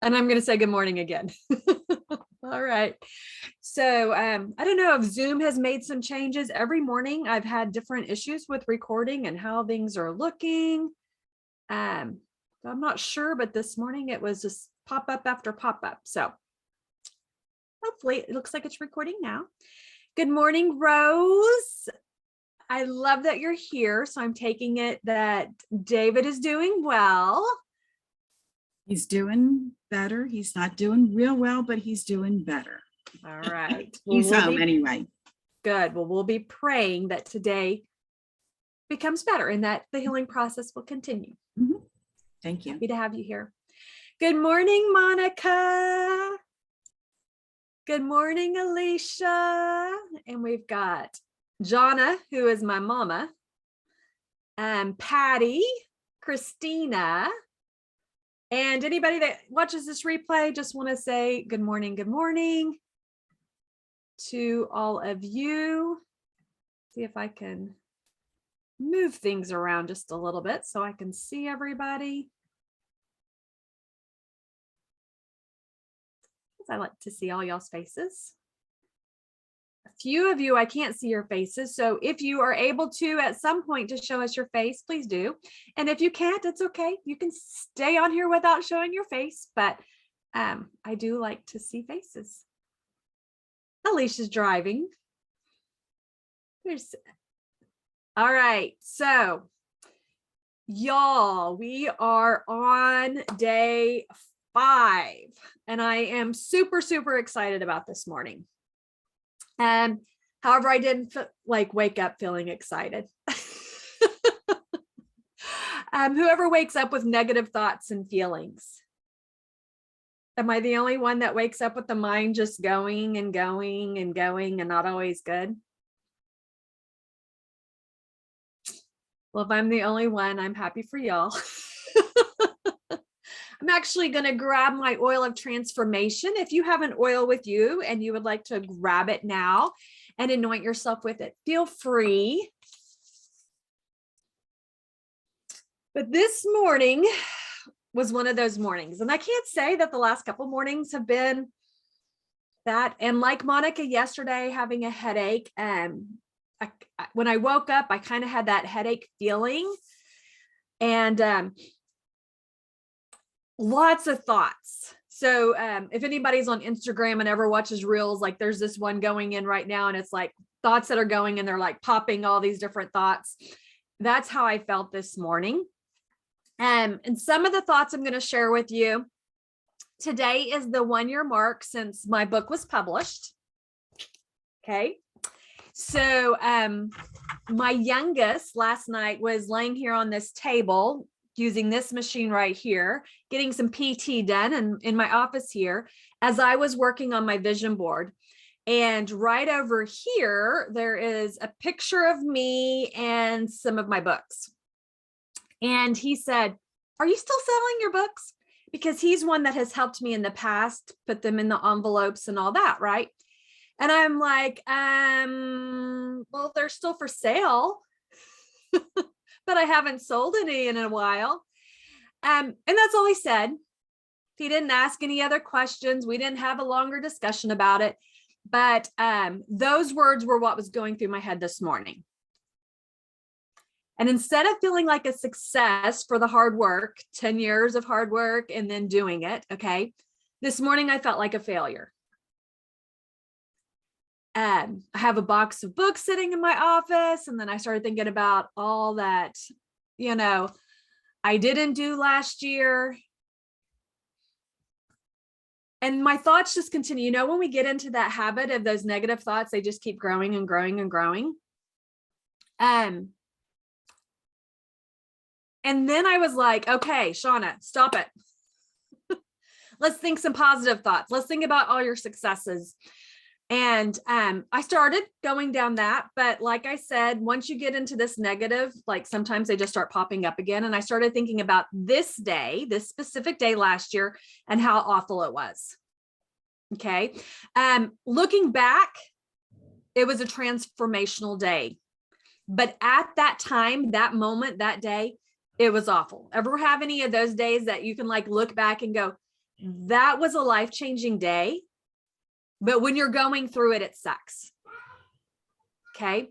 And I'm going to say good morning again. All right. So I don't know if Zoom has made some changes. Every morning I've had different issues with recording and how things are looking. So I'm not sure, but this morning it was just pop up after pop up. So hopefully it looks like it's recording now. Good morning, Rose. I love that you're here. So I'm taking it that David is doing well. He's doing better. He's not doing real well, but he's doing better. All right. He's home anyway. Good. Well, we'll be praying that today becomes better and that the healing process will continue. Mm-hmm. Thank you. Happy to have you here. Good morning, Monica. Good morning, Alicia. And we've got Jonna, who is my mama, Patty, Christina, and anybody that watches this replay, just want to say good morning to all of you. See if I can move things around just a little bit so I can see everybody. I like to see all y'all's faces. A few of you, I can't see your faces. So if you are able to at some point to show us your face, please do. And if you can't, it's okay. You can stay on here without showing your face, but I do like to see faces. Alicia's driving. All right. So y'all, we are on day 5 and I am super excited about this morning. However, I didn't wake up feeling excited. Whoever wakes up with negative thoughts and feelings. Am I the only one that wakes up with the mind just going and going and going and not always good? Well, if I'm the only one, I'm happy for y'all. I'm actually going to grab my oil of transformation. If you have an oil with you and you would like to grab it now and anoint yourself with it, feel free. But this morning was one of those mornings, and I can't say that the last couple mornings have been that. And like Monica yesterday, having a headache, when I woke up, I kind of had that headache feeling, and lots of thoughts. So if anybody's on Instagram and ever watches reels, like there's this one going in right now and it's like thoughts that are going and they're like popping all these different thoughts. That's how I felt this morning. And some of the thoughts I'm going to share with you today is the 1-year mark since my book was published. Okay. So my youngest last night was laying here on this table using this machine right here, getting some PT done in my office here as I was working on my vision board. And right over here, there is a picture of me and some of my books. And he said, "Are you still selling your books?" Because he's one that has helped me in the past, put them in the envelopes and all that, right? And I'm like, well, they're still for sale. But I haven't sold any in a while. And that's all he said. He didn't ask any other questions. We didn't have a longer discussion about it. But those words were what was going through my head this morning. And instead of feeling like a success for the hard work, 10 years of hard work and then doing it, okay, this morning I felt like a failure. I have a box of books sitting in my office. And then I started thinking about all that, I didn't do last year. And my thoughts just continue. When we get into that habit of those negative thoughts, they just keep growing and growing and growing. And then I was like, okay, Shauna, stop it. Let's think some positive thoughts. Let's think about all your successes. And I started going down that, but like I said, once you get into this negative, like sometimes they just start popping up again. And I started thinking about this day, this specific day last year, and how awful it was. Okay. Looking back, it was a transformational day, but at that time, that moment, that day, it was awful. Ever have any of those days that you can like look back and go, that was a life-changing day. But when you're going through it, it sucks. Okay.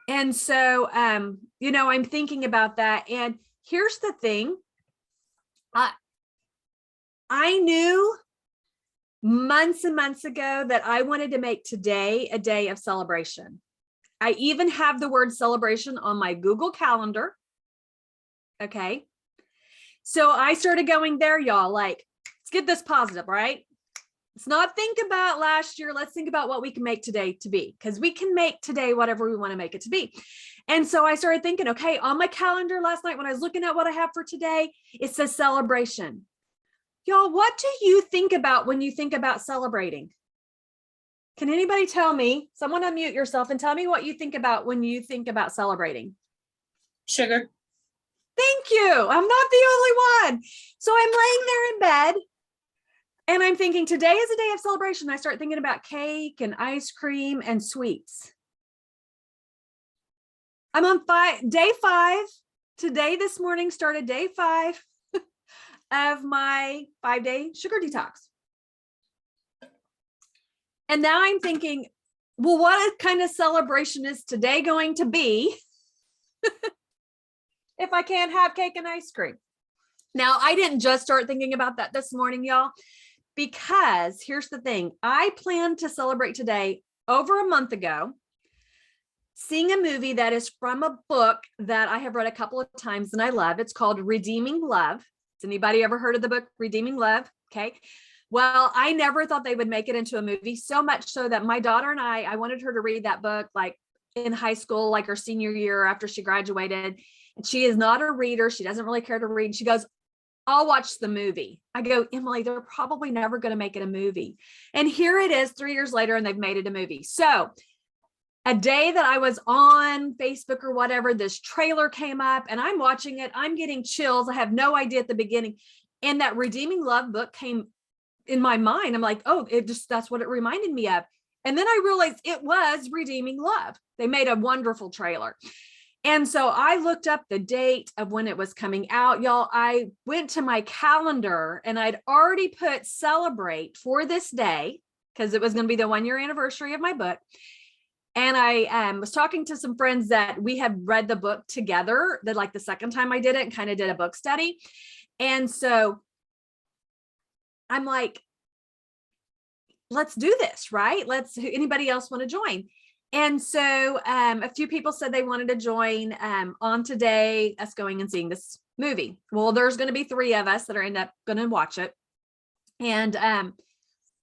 And so, I'm thinking about that. And here's the thing. I knew months and months ago that I wanted to make today a day of celebration. I even have the word celebration on my Google Calendar. Okay. So I started going there, y'all, like, let's get this positive, right? Let's not think about last year. Let's think about what we can make today to be, because we can make today whatever we want to make it to be. And so I started thinking, okay, on my calendar last night, when I was looking at what I have for today, it says celebration. Y'all, what do you think about when you think about celebrating? Can anybody tell me? Someone unmute yourself and tell me what you think about when you think about celebrating. Sugar. Thank you. I'm not the only one. So I'm laying there in bed and I'm thinking today is a day of celebration. I start thinking about cake and ice cream and sweets. I'm on day 5. Today, this morning, started day 5 of my 5-day sugar detox. And now I'm thinking, well, what kind of celebration is today going to be if I can't have cake and ice cream? Now, I didn't just start thinking about that this morning, y'all, because here's the thing. I planned to celebrate today over a month ago, seeing a movie that is from a book that I have read a couple of times and I love. It's called Redeeming Love. Has anybody ever heard of the book Redeeming Love? Okay. Well, I never thought they would make it into a movie, so much so that my daughter and I wanted her to read that book like in high school, like her senior year after she graduated. And she is not a reader. She doesn't really care to read. She goes, I'll watch the movie. I go, Emily, they're probably never going to make it a movie. And here it is 3 years later, and they've made it a movie. So a day that I was on Facebook or whatever, this trailer came up and I'm watching it. I'm getting chills. I have no idea at the beginning. And that Redeeming Love book came in my mind. I'm like, oh, that's what it reminded me of. And then I realized it was Redeeming Love. They made a wonderful trailer. And so I looked up the date of when it was coming out, y'all. I went to my calendar and I'd already put celebrate for this day because it was going to be the 1-year anniversary of my book. And I was talking to some friends that we had read the book together, that like the second time I did it and kind of did a book study. And so I'm like, let's do this, right? Anybody else want to join? And so a few people said they wanted to join on today, us going and seeing this movie. Well, there's going to be 3 of us that are end up going to watch it. And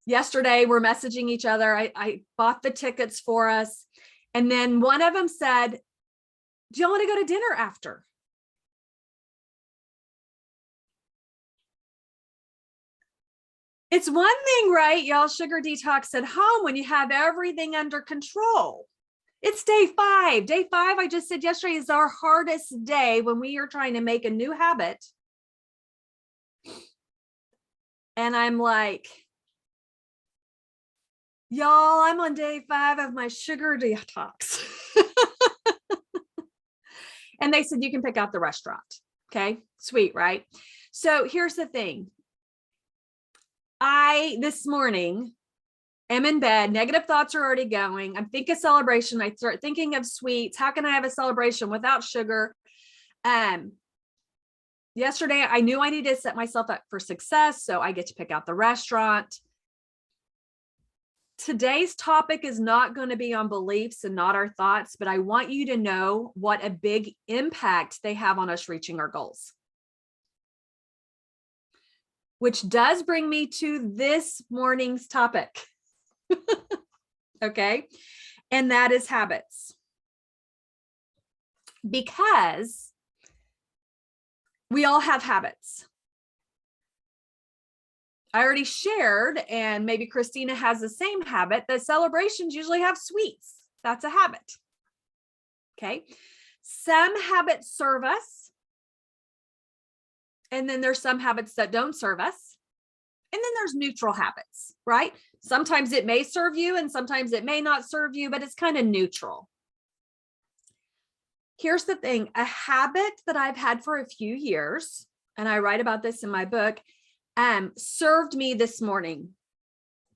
yesterday we're messaging each other. I bought the tickets for us. And then one of them said, do y'all want to go to dinner after? It's one thing, right? Y'all, sugar detox at home when you have everything under control. It's day 5. Day 5, I just said yesterday, is our hardest day when we are trying to make a new habit. And I'm like, y'all, I'm on day 5 of my sugar detox. And they said, you can pick out the restaurant. Okay, sweet, right? So here's the thing. This morning, am in bed, negative thoughts are already going. I'm thinking celebration. I start thinking of sweets. How can I have a celebration without sugar? Yesterday, I knew I needed to set myself up for success, so I get to pick out the restaurant. Today's topic is not going to be on beliefs and not our thoughts, but I want you to know what a big impact they have on us reaching our goals. Which does bring me to this morning's topic. Okay. And that is habits. Because we all have habits. I already shared, and maybe Christina has the same habit, that celebrations usually have sweets. That's a habit. Okay. Some habits serve us. And then there's some habits that don't serve us. And then there's neutral habits, right? Sometimes it may serve you and sometimes it may not serve you, but it's kind of neutral. Here's the thing, a habit that I've had for a few years, and I write about this in my book, served me this morning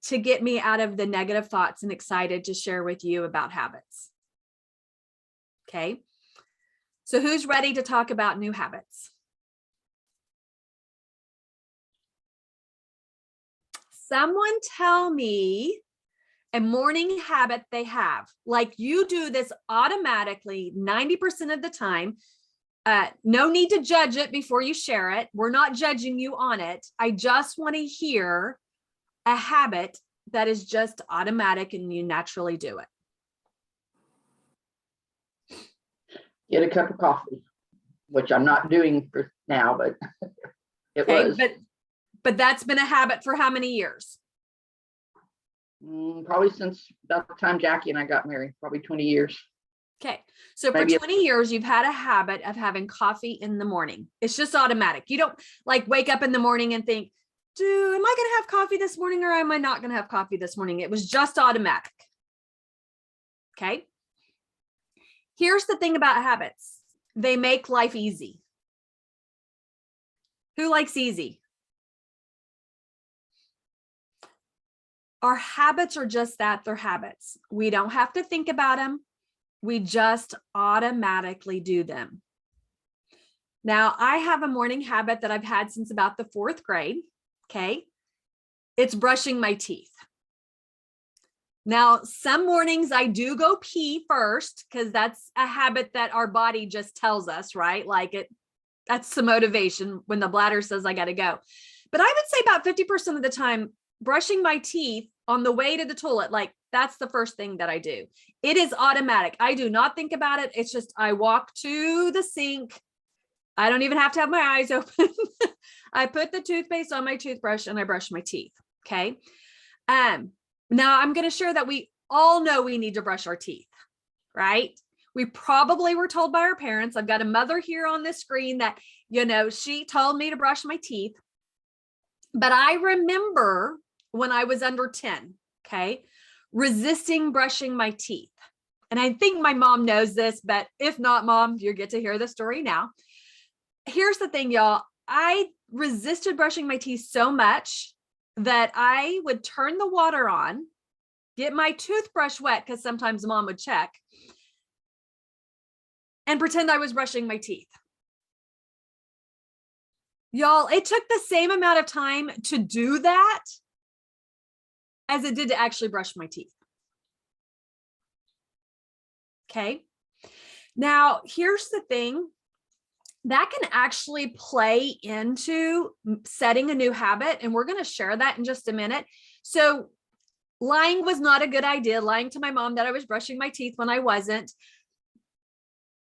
to get me out of the negative thoughts and excited to share with you about habits. Okay. So who's ready to talk about new habits? Someone tell me a morning habit they have. Like you do this automatically 90% of the time. No need to judge it before you share it. We're not judging you on it. I just want to hear a habit that is just automatic and you naturally do it. Get a cup of coffee, which I'm not doing for now, but it Okay, was. But that's been a habit for how many years? Probably since about the time Jackie and I got married, probably 20 years. Okay. So for 20 years, you've had a habit of having coffee in the morning. It's just automatic. You don't like wake up in the morning and think, am I going to have coffee this morning or am I not going to have coffee this morning? It was just automatic. Okay. Here's the thing about habits. They make life easy. Who likes easy? Our habits are just that, they're habits. We don't have to think about them. We just automatically do them. Now, I have a morning habit that I've had since about the 4th grade. Okay. It's brushing my teeth. Now, some mornings I do go pee first because that's a habit that our body just tells us, right? Like that's the motivation when the bladder says I got to go. But I would say about 50% of the time, brushing my teeth on the way to the toilet, like that's the first thing that I do. It is automatic. I do not think about it. It's just, I walk to the sink. I don't even have to have my eyes open. I put the toothpaste on my toothbrush and I brush my teeth. Okay. Now I'm going to share that we all know we need to brush our teeth, right? We probably were told by our parents. I've got a mother here on this screen that, she told me to brush my teeth. But I remember when I was under 10, okay, resisting brushing my teeth. And I think my mom knows this, but if not, Mom, you get to hear the story now. Here's the thing, y'all. I resisted brushing my teeth so much that I would turn the water on, get my toothbrush wet, because sometimes Mom would check, and pretend I was brushing my teeth. Y'all, it took the same amount of time to do that as it did to actually brush my teeth. Okay. Now, here's the thing. That can actually play into setting a new habit, and we're going to share that in just a minute. So lying was not a good idea, lying to my mom that I was brushing my teeth when I wasn't.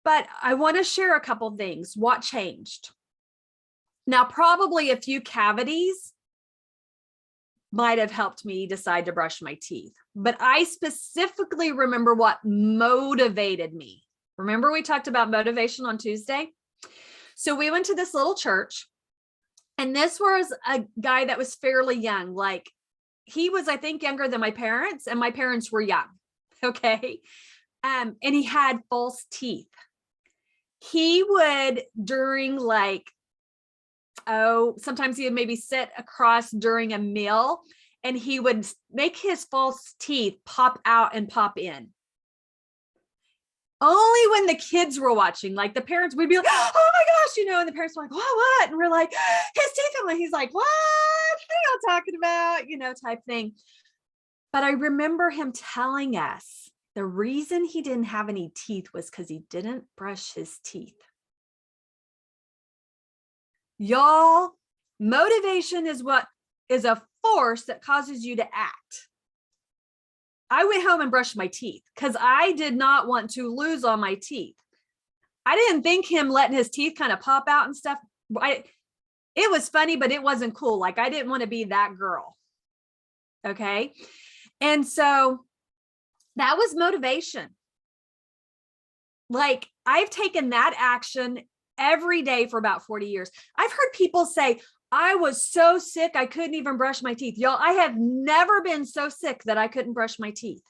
But I want to share a couple things. What changed? Now, probably a few cavities might have helped me decide to brush my teeth, but I specifically remember what motivated me. Remember we talked about motivation on Tuesday? So we went to this little church, and this was a guy that was fairly young. Like he was, I think, younger than my parents, and my parents were young. Okay. And he had false teeth. He would, during sometimes he would maybe sit across during a meal, and he would make his false teeth pop out and pop in. Only when the kids were watching, like the parents would be like, oh my gosh, and the parents were like, what? And we're like, his teeth. And he's like, what are you talking about? Type thing. But I remember him telling us the reason he didn't have any teeth was because he didn't brush his teeth. Y'all, motivation is a force that causes you to act. I went home and brushed my teeth because I did not want to lose all my teeth. I didn't think him letting his teeth kind of pop out and stuff. It was funny, but it wasn't cool. Like I didn't want to be that girl. Okay. And so that was motivation. Like I've taken that action every day for about 40 years. I've heard people say, I was so sick, I couldn't even brush my teeth. Y'all, I have never been so sick that I couldn't brush my teeth.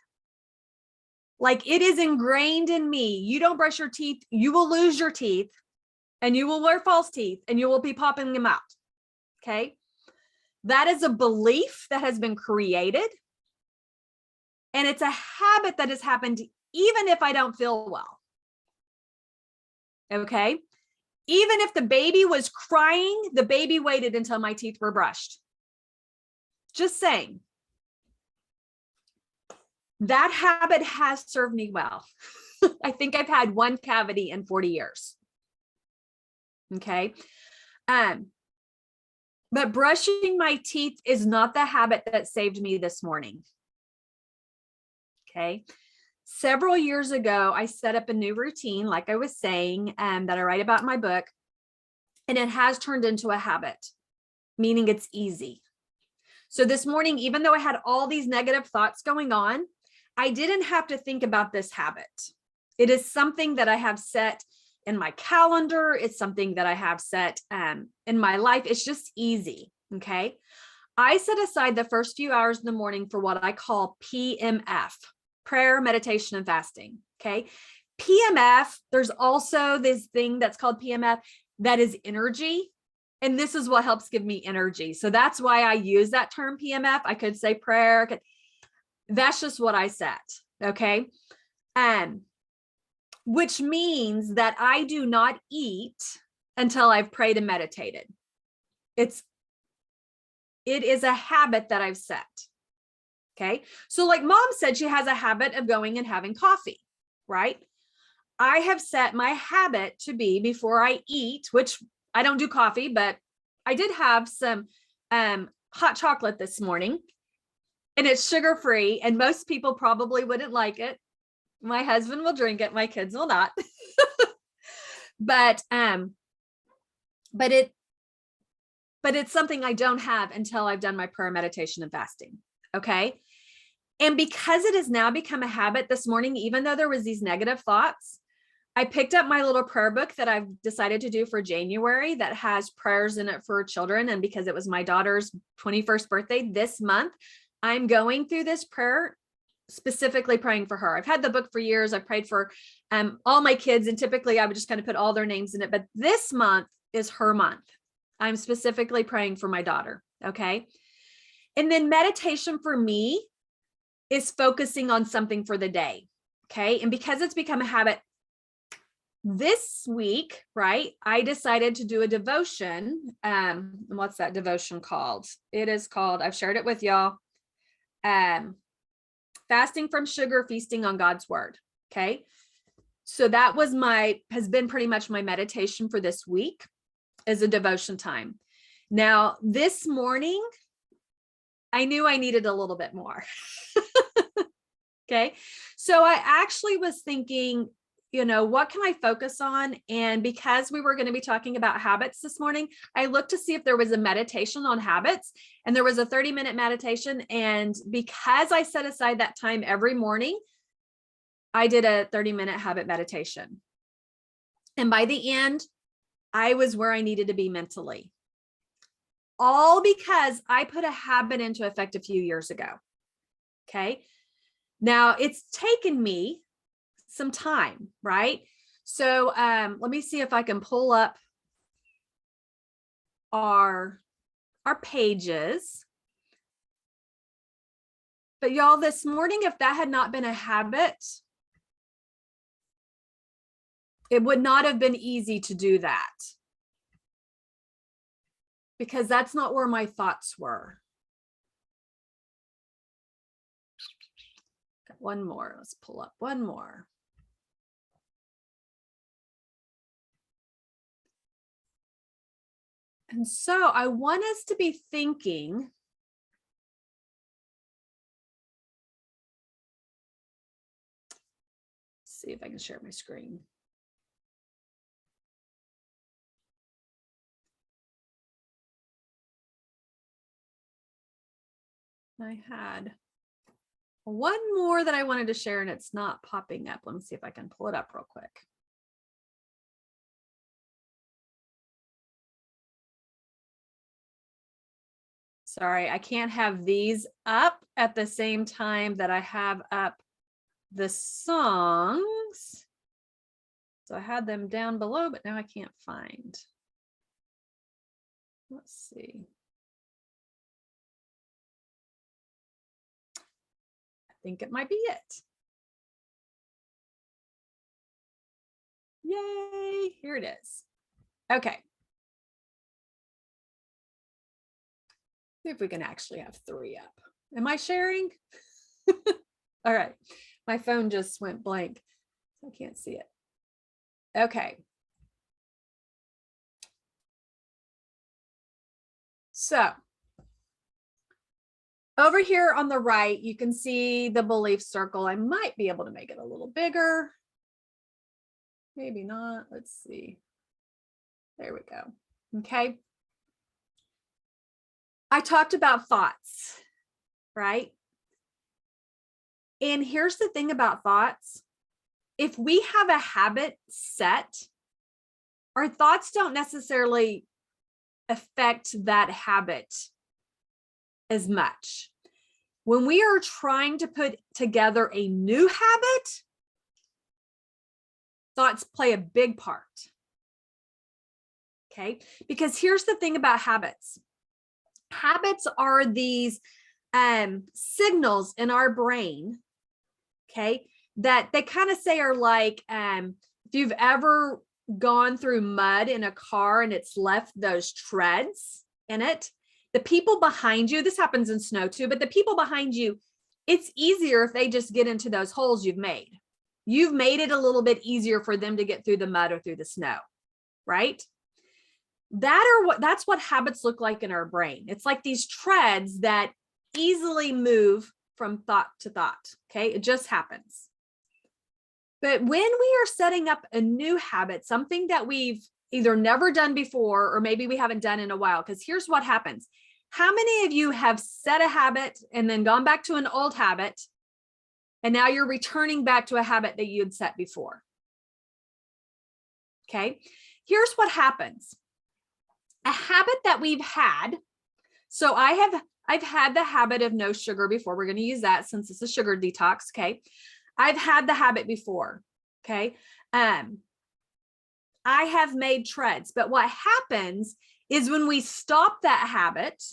Like it is ingrained in me. You don't brush your teeth, you will lose your teeth, and you will wear false teeth, and you will be popping them out. Okay. That is a belief that has been created. And it's a habit that has happened even if I don't feel well. Okay. Even if the baby was crying, the baby waited until my teeth were brushed. Just saying. That habit has served me well. I think I've had one cavity in 40 years. Okay. But brushing my teeth is not the habit that saved me this morning. Okay. Several years ago, I set up a new routine, like I was saying, that I write about in my book, and it has turned into a habit, meaning it's easy. So this morning, even though I had all these negative thoughts going on, I didn't have to think about this habit. It is something that I have set in my calendar. It's something that I have set in my life. It's just easy. Okay. I set aside the first few hours in the morning for what I call PMF, prayer, meditation, and fasting. Okay. PMF, there's also this thing that's called PMF that is energy. And this is what helps give me energy. So that's why I use that term PMF. I could say prayer. That's just what I set. Okay. Which means that I do not eat until I've prayed and meditated. It is a habit that I've set. Okay. So like mom said, she has a habit of going and having coffee, right? I have set my habit to be before I eat, which I don't do coffee, but I did have some hot chocolate this morning, and it's sugar-free, and most people probably wouldn't like it. My husband will drink it. My kids will not. But it's something I don't have until I've done my prayer, meditation, and fasting. Okay. And because it has now become a habit this morning, even though there was these negative thoughts, I picked up my little prayer book that I've decided to do for January that has prayers in it for children. And because it was my daughter's 21st birthday this month, I'm going through this prayer, specifically praying for her. I've had the book for years. I've prayed for all my kids, and typically I would just kind of put all their names in it. But this month is her month. I'm specifically praying for my daughter. Okay. And then meditation for me is focusing on something for the day. Okay. And because it's become a habit, this week, right, I decided to do a devotion. What's that devotion called? It is called, I've shared it with y'all, Fasting from Sugar, Feasting on God's Word. Okay. So that has been pretty much my meditation for this week, is a devotion time. Now, this morning, I knew I needed a little bit more. Okay. So I actually was thinking, what can I focus on? And because we were going to be talking about habits this morning, I looked to see if there was a meditation on habits, and there was a 30-minute meditation. And because I set aside that time every morning, I did a 30-minute habit meditation. And by the end, I was where I needed to be mentally. All because I put a habit into effect a few years ago. Okay. Now it's taken me some time, right? So let me see if I can pull up our pages. But y'all, this morning, if that had not been a habit, it would not have been easy to do that, because that's not where my thoughts were. Got one more. Let's pull up one more. And so I want us to be thinking, see if I can share my screen. I had one more that I wanted to share, and it's not popping up. Let me see if I can pull it up real quick. Sorry, I can't have these up at the same time that I have up the songs. So I had them down below, but now I can't find. Let's see. think it might be it. Yay, here it is. Okay. See if we can actually have 3 up. Am I sharing? All right. My phone just went blank. I can't see it. Okay. So over here on the right, you can see the belief circle. I might be able to make it a little bigger. Maybe not. Let's see. There we go. Okay. I talked about thoughts, right? And here's the thing about thoughts. If we have a habit set, our thoughts don't necessarily affect that habit as much. When we are trying to put together a new habit, thoughts play a big part. Okay, because here's the thing about habits. Habits are these signals in our brain, okay, that they kind of say are like, if you've ever gone through mud in a car and it's left those treads in it, the people behind you, this happens in snow too, but the people behind you, it's easier if they just get into those holes you've made. You've made it a little bit easier for them to get through the mud or through the snow, right? That's what habits look like in our brain. It's like these treads that easily move from thought to thought. Okay, it just happens. But when we are setting up a new habit, something that we've either never done before, or maybe we haven't done in a while, because here's what happens. How many of you have set a habit and then gone back to an old habit, and now you're returning back to a habit that you had set before? Okay, here's what happens. A habit that we've had. So I've had the habit of no sugar before. We're going to use that since it's a sugar detox. Okay. I've had the habit before. Okay. I have made treads, but what happens is when we stop that habit,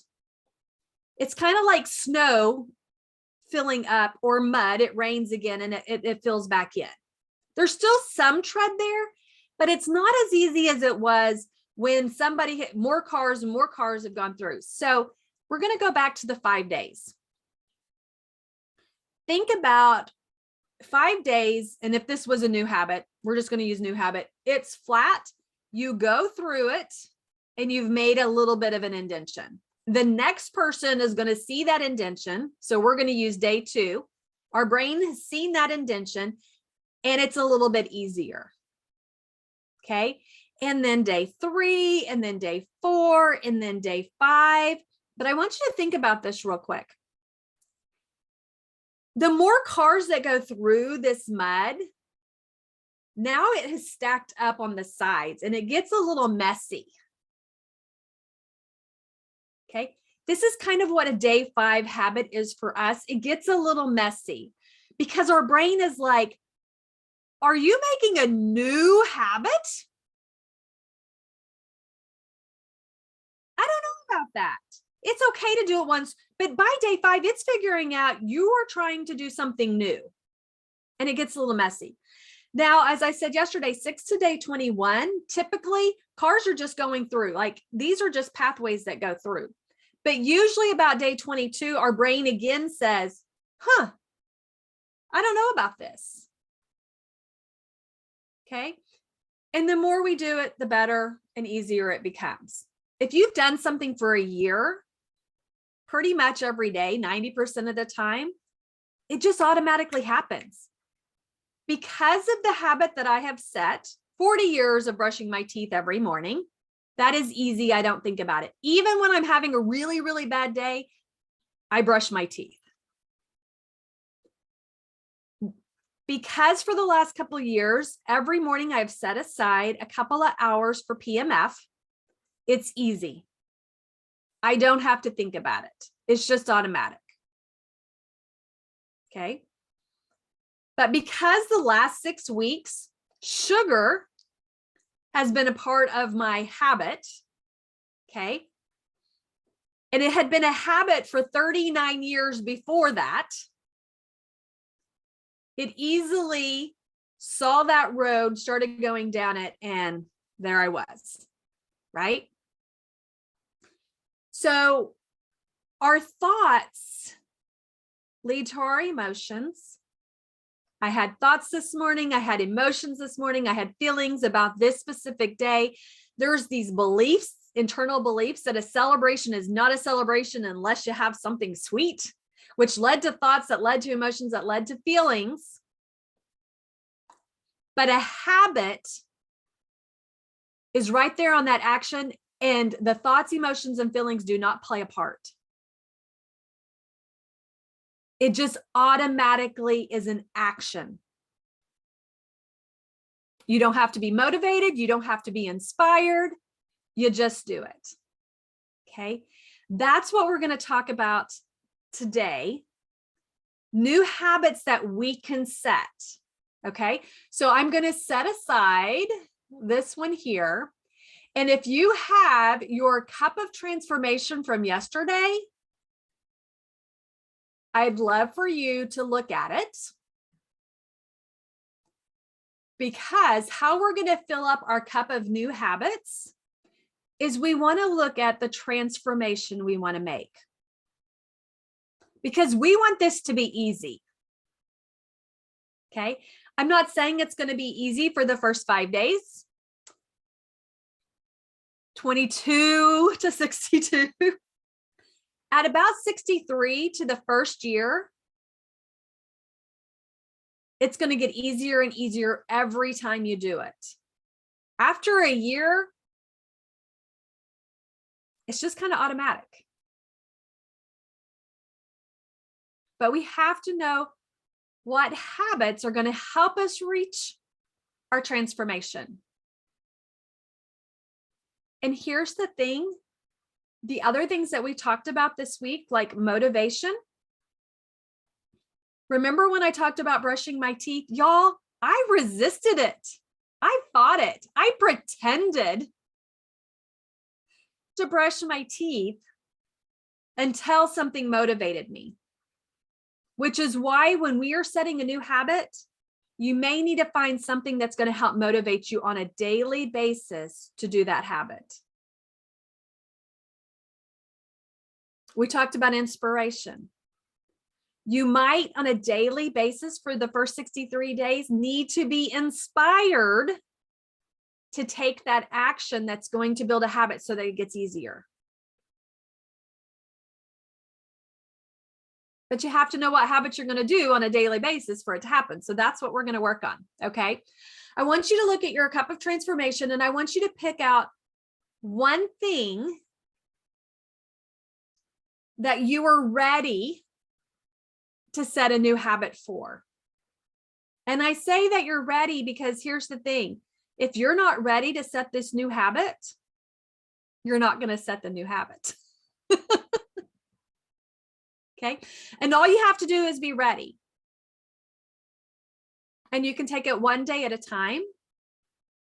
it's kind of like snow filling up or mud. It rains again and it fills back in. There's still some tread there, but it's not as easy as it was when somebody hit more cars and more cars have gone through. So we're going to go back to the 5 days. Think about 5 days. And if this was a new habit, we're just going to use new habit. It's flat. You go through it and you've made a little bit of an indentation. The next person is going to see that indentation. So we're going to use day 2. Our brain has seen that indentation and it's a little bit easier. Okay. And then day 3, and then day 4, and then day 5. But I want you to think about this real quick. The more cars that go through this mud, now it has stacked up on the sides and it gets a little messy. Okay. This is kind of what a day 5 habit is for us. It gets a little messy because our brain is like, are you making a new habit? I don't know about that. It's okay to do it once, but by day 5, it's figuring out you are trying to do something new and it gets a little messy. Now, as I said yesterday, 6 to day 21, typically cars are just going through, like these are just pathways that go through. But usually about day 22, our brain again says, I don't know about this. Okay. And the more we do it, the better and easier it becomes. If you've done something for a year, pretty much every day, 90% of the time, it just automatically happens. Because of the habit that I have set, 40 years of brushing my teeth every morning, that is easy. I don't think about it. Even when I'm having a really, really bad day, I brush my teeth. Because for the last couple of years, every morning I've set aside a couple of hours for PMF. It's easy. I don't have to think about it. It's just automatic. Okay. But because the last 6 weeks, sugar has been a part of my habit. Okay. And it had been a habit for 39 years before that. It easily saw that road, started going down it, and there I was, right? So our thoughts lead to our emotions. I had thoughts this morning. I had emotions this morning. I had feelings about this specific day. There's these beliefs, internal beliefs, that a celebration is not a celebration unless you have something sweet, which led to thoughts that led to emotions that led to feelings. But a habit is right there on that action, and the thoughts, emotions, and feelings do not play a part. It just automatically is an action. You don't have to be motivated. You don't have to be inspired. You just do it. Okay. That's what we're going to talk about today. New habits that we can set. Okay. So I'm going to set aside this one here. And if you have your cup of transformation from yesterday, I'd love for you to look at it, because how we're going to fill up our cup of new habits is we want to look at the transformation we want to make, because we want this to be easy. Okay. I'm not saying it's going to be easy for the first 5 days, 22 to 62. At about 63 to the first year, it's going to get easier and easier every time you do it. After a year, it's just kind of automatic. But we have to know what habits are going to help us reach our transformation. And here's the thing. The other things that we talked about this week, like motivation. Remember when I talked about brushing my teeth? Y'all, I resisted it. I fought it. I pretended to brush my teeth until something motivated me. Which is why when we are setting a new habit, you may need to find something that's going to help motivate you on a daily basis to do that habit. We talked about inspiration. You might, on a daily basis for the first 63 days, need to be inspired to take that action that's going to build a habit so that it gets easier. But you have to know what habits you're going to do on a daily basis for it to happen. So that's what we're going to work on. Okay. I want you to look at your cup of transformation, and I want you to pick out one thing that you are ready to set a new habit for. And I say that you're ready because here's the thing. If you're not ready to set this new habit, you're not going to set the new habit. Okay. And all you have to do is be ready. And you can take it one day at a time,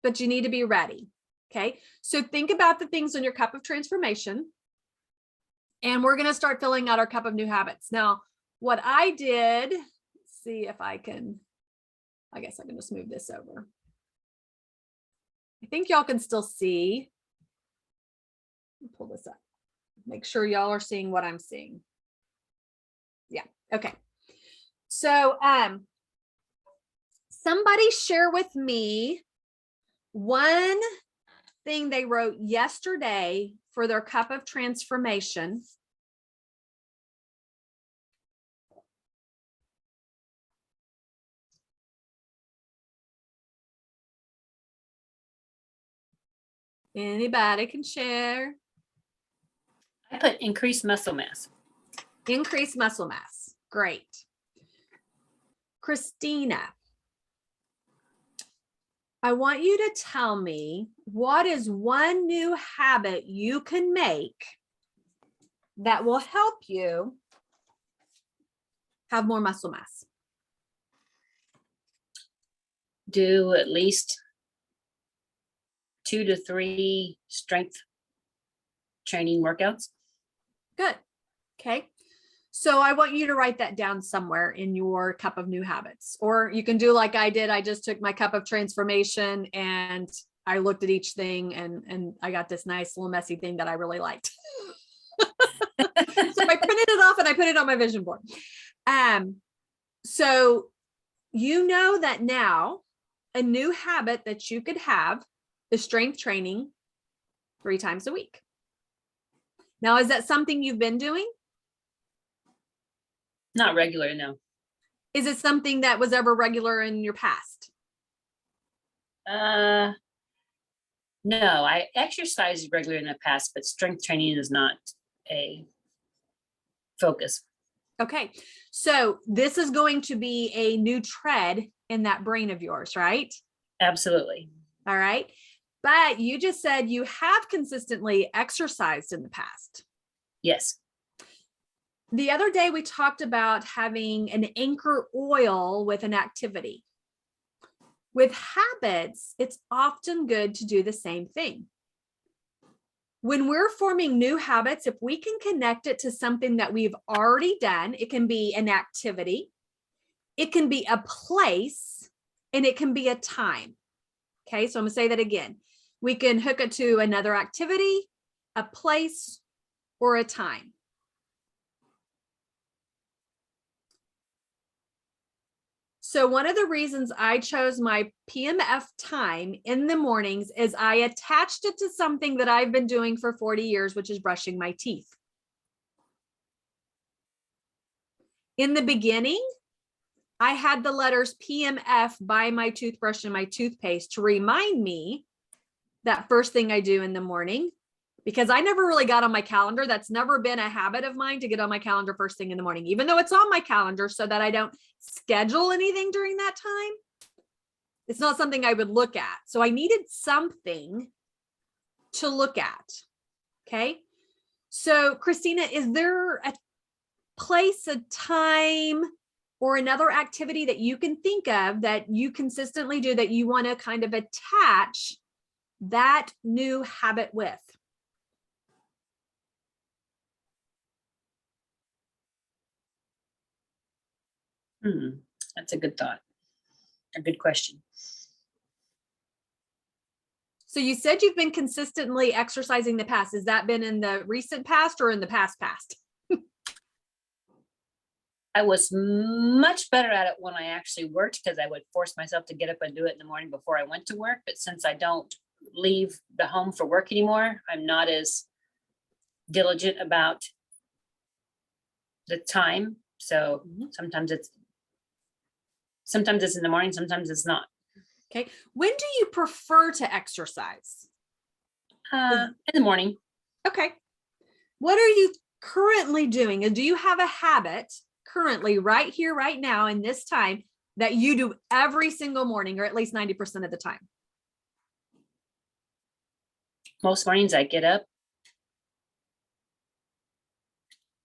but you need to be ready. Okay. So think about the things on your cup of transformation. And we're going to start filling out our cup of new habits. Now, what I did, let's see if I can, I guess I can just move this over. I think y'all can still see. Pull this up. Make sure y'all are seeing what I'm seeing. Yeah. Okay. So, somebody share with me one thing they wrote yesterday for their cup of transformation. Anybody can share. I put increased muscle mass. Increase muscle mass. Great. Christina, I want you to tell me what is one new habit you can make that will help you have more muscle mass. Do at least 2 to 3 strength training workouts. Good. Okay. So I want you to write that down somewhere in your cup of new habits, or you can do like I did. I just took my cup of transformation and I looked at each thing and I got this nice little messy thing that I really liked. So I printed it off and I put it on my vision board. So you know that now a new habit that you could have is strength training 3 times a week. Now, is that something you've been doing? Not regular, no. Is it something that was ever regular in your past? No, I exercised regular in the past, but strength training is not a focus. Okay, so this is going to be a new tread in that brain of yours, right? Absolutely. All right. But you just said you have consistently exercised in the past. Yes. The other day we talked about having an anchor oil with an activity. With habits, it's often good to do the same thing. When we're forming new habits, if we can connect it to something that we've already done, it can be an activity, it can be a place, and it can be a time. Okay, so I'm gonna say that again. We can hook it to another activity, a place, or a time. So one of the reasons I chose my PMF time in the mornings is I attached it to something that I've been doing for 40 years, which is brushing my teeth. In the beginning, I had the letters PMF by my toothbrush and my toothpaste to remind me that first thing I do in the morning, because I never really got on my calendar. That's never been a habit of mine to get on my calendar first thing in the morning, even though it's on my calendar so that I don't schedule anything during that time. It's not something I would look at. So I needed something to look at. Okay. So Christina, is there a place, a time, or another activity that you can think of that you consistently do that you want to kind of attach that new habit with? That's a good thought. A good question. So you said you've been consistently exercising the past. Has that been in the recent past or in the past? I was much better at it when I actually worked because I would force myself to get up and do it in the morning before I went to work. But since I don't leave the home for work anymore, I'm not as diligent about the time. So sometimes it's in the morning, sometimes it's not. Okay. When do you prefer to exercise? In the morning. Okay. What are you currently doing? And do you have a habit currently right here, right now, in this time that you do every single morning, or at least 90% of the time? Most mornings I get up,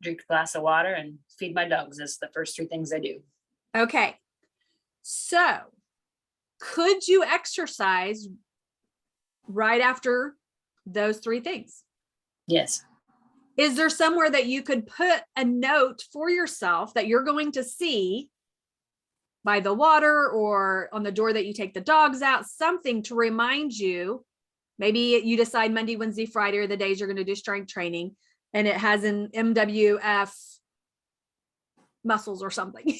drink a glass of water, and feed my dogs. That's the first 3 things I do. Okay. So could you exercise right after those 3 things? Yes. Is there somewhere that you could put a note for yourself that you're going to see by the water or on the door that you take the dogs out, something to remind you? Maybe you decide Monday, Wednesday, Friday are the days you're going to do strength training, and it has an MWF muscles or something,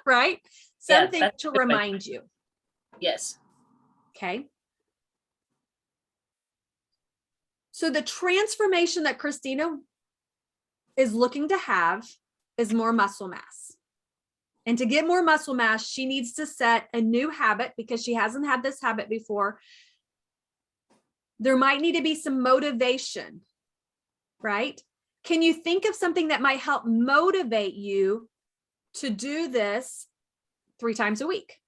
right? Something to remind you. Yes. Okay. So the transformation that Christina is looking to have is more muscle mass. And to get more muscle mass, she needs to set a new habit because she hasn't had this habit before. There might need to be some motivation, right? Can you think of something that might help motivate you to do this 3 times a week?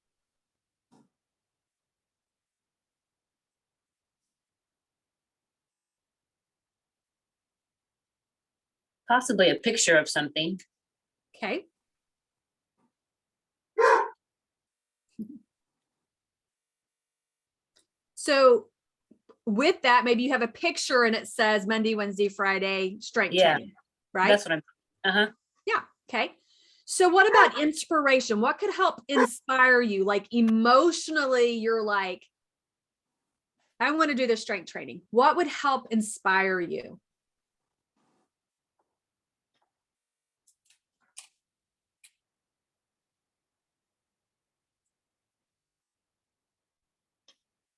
Possibly a picture of something. Okay. So with that, maybe you have a picture and it says Monday, Wednesday, Friday, strength training, right? That's what I'm, Yeah. Okay. So what about inspiration? What could help inspire you? Like emotionally, you're like, I want to do this strength training. What would help inspire you?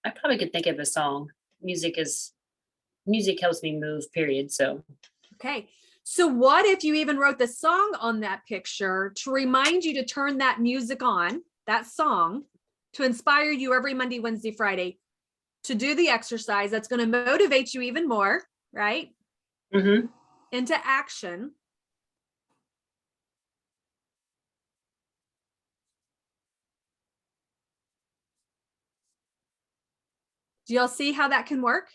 I probably could think of a song. Music helps me move, period. So Okay. So what if you even wrote the song on that picture to remind you to turn that music on, that song, to inspire you every Monday, Wednesday, Friday to do the exercise that's going to motivate you even more, right? mm-hmm. Into action. Do y'all see how that can work?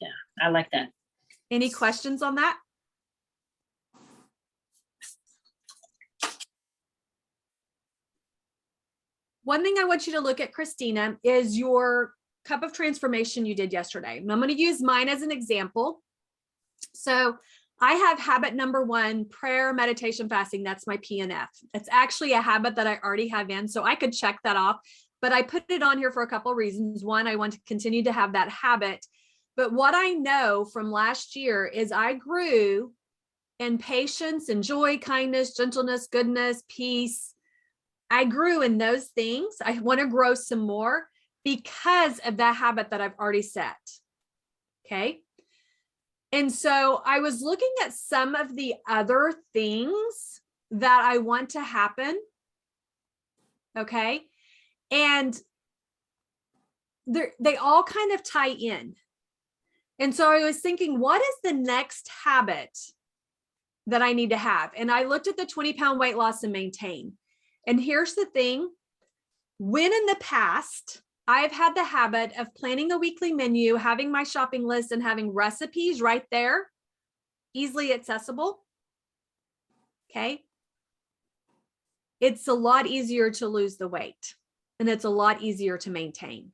Yeah, I like that. Any questions on that? One thing I want you to look at, Christina, is your cup of transformation you did yesterday. And I'm going to use mine as an example. So I have habit number 1, prayer, meditation, fasting. That's my PNF. It's actually a habit that I already have in, so I could check that off, but I put it on here for a couple of reasons. One, I want to continue to have that habit. But what I know from last year is I grew in patience and joy, kindness, gentleness, goodness, peace. I grew in those things. I want to grow some more because of that habit that I've already set. Okay. And so I was looking at some of the other things that I want to happen. Okay. And they all kind of tie in. And so I was thinking, what is the next habit that I need to have? And I looked at the 20-pound weight loss and maintain. And here's the thing. When in the past, I've had the habit of planning a weekly menu, having my shopping list, and having recipes right there, easily accessible. Okay. It's a lot easier to lose the weight, and it's a lot easier to maintain.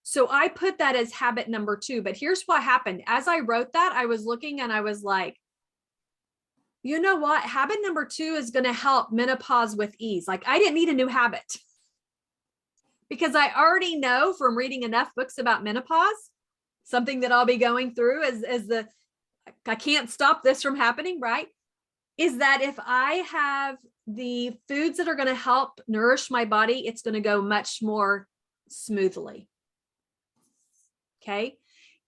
So I put that as habit number 2, but here's what happened. As I wrote that, I was looking and I was like, you know what? Habit number 2 is going to help menopause with ease. Like I didn't need a new habit because I already know from reading enough books about menopause, something that I'll be going through I can't stop this from happening, right? Is that if I have the foods that are going to help nourish my body, it's going to go much more smoothly. Okay.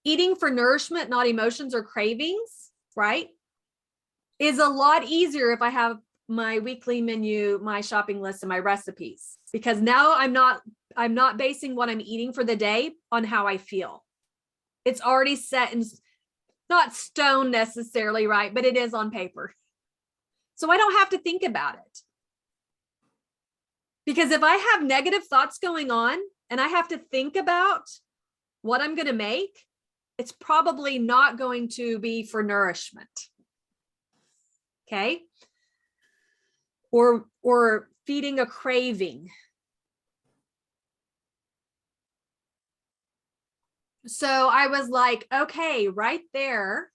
Eating for nourishment, not emotions or cravings, right? Is a lot easier if I have my weekly menu, my shopping list, and my recipes, because now I'm not basing what I'm eating for the day on how I feel. It's already set in, not stone necessarily, right? But it is on paper. So I don't have to think about it. Because if I have negative thoughts going on and I have to think about what I'm going to make, it's probably not going to be for nourishment. Okay. Or feeding a craving. So I was like, okay, right there,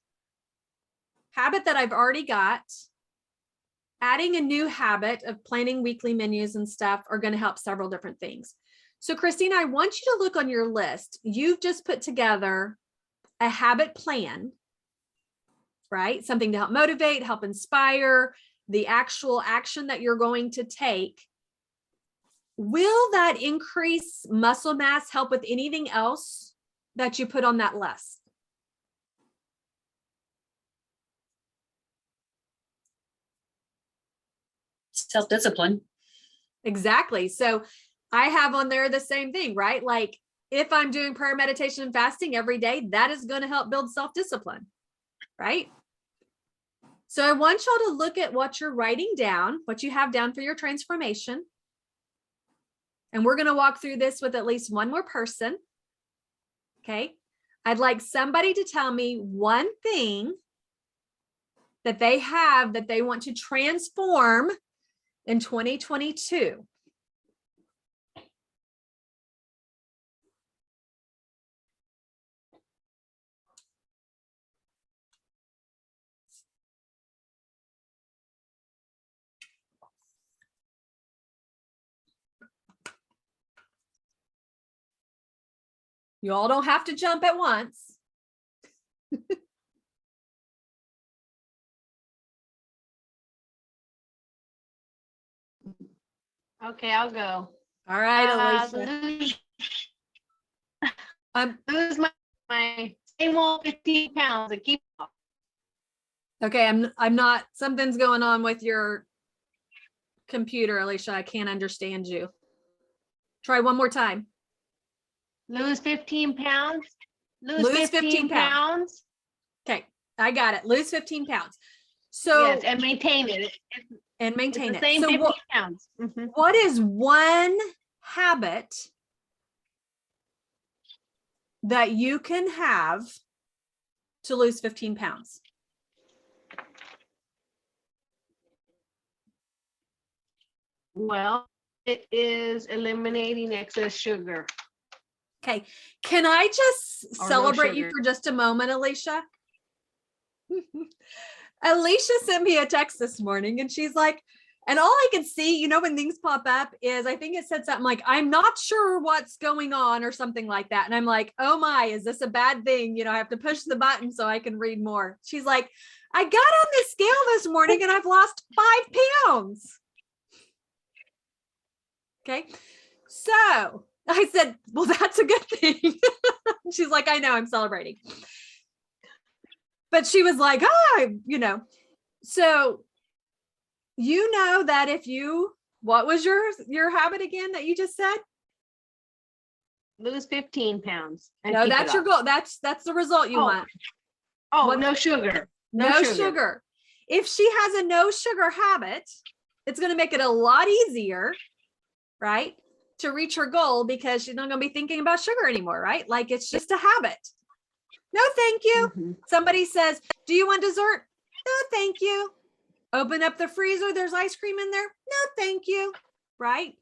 habit that I've already got, adding a new habit of planning weekly menus and stuff are going to help several different things. So Christina, I want you to look on your list. You've just put together a habit plan, right? Something to help motivate, help inspire, the actual action that you're going to take. Will that increase muscle mass help with anything else that you put on that list? Self-discipline. Exactly. So I have on there the same thing, right? Like if I'm doing prayer, meditation, and fasting every day, that is going to help build self-discipline, right? So I want y'all to look at what you're writing down, what you have down for your transformation. And we're going to walk through this with at least one more person. Okay. I'd like somebody to tell me one thing that they have that they want to transform in 2022. You all don't have to jump at once. Okay, I'll go. All right, Alicia. Lose, Um, lose my same old 15 pounds and keep off. okay, I'm not, something's going on with your computer, Alicia. I can't understand you. Try one more time. Lose 15 pounds. Lose 15 pounds. Okay, I got it. Lose 15 pounds. So, Yes, and maintain it. and It's maintain the it. same So 15 what, pounds. Mhm. what is one habit that you can have to lose 15 pounds? Well, it is eliminating excess sugar. Okay, can I just Or no celebrate you sugar. for just a moment, Alicia? Alicia sent me a text this morning and she's like, and all I could see, you know, when things pop up is, I think it said something like, I'm not sure what's going on or something like that. And I'm like, oh my, is this a bad thing? You know, I have to push the button so I can read more. She's like, I got on the scale this morning and I've lost 5 pounds. Okay. So I said, well, that's a good thing. She's like, I know, I'm celebrating. But she was like, oh, you know, so you know that if you, what was your habit again that you just said? Lose 15 pounds. and No, keep it that's your off. goal. That's the result you Oh, want. Oh, What- no sugar. No sugar. If she has a no sugar habit, it's going to make it a lot easier, right, to reach her goal because she's not going to be thinking about sugar anymore, right? Like it's just a habit. No, thank you. Mhm. Somebody says, do you want dessert? No, thank you. Open up the freezer. There's ice cream in there. No, thank you. Right?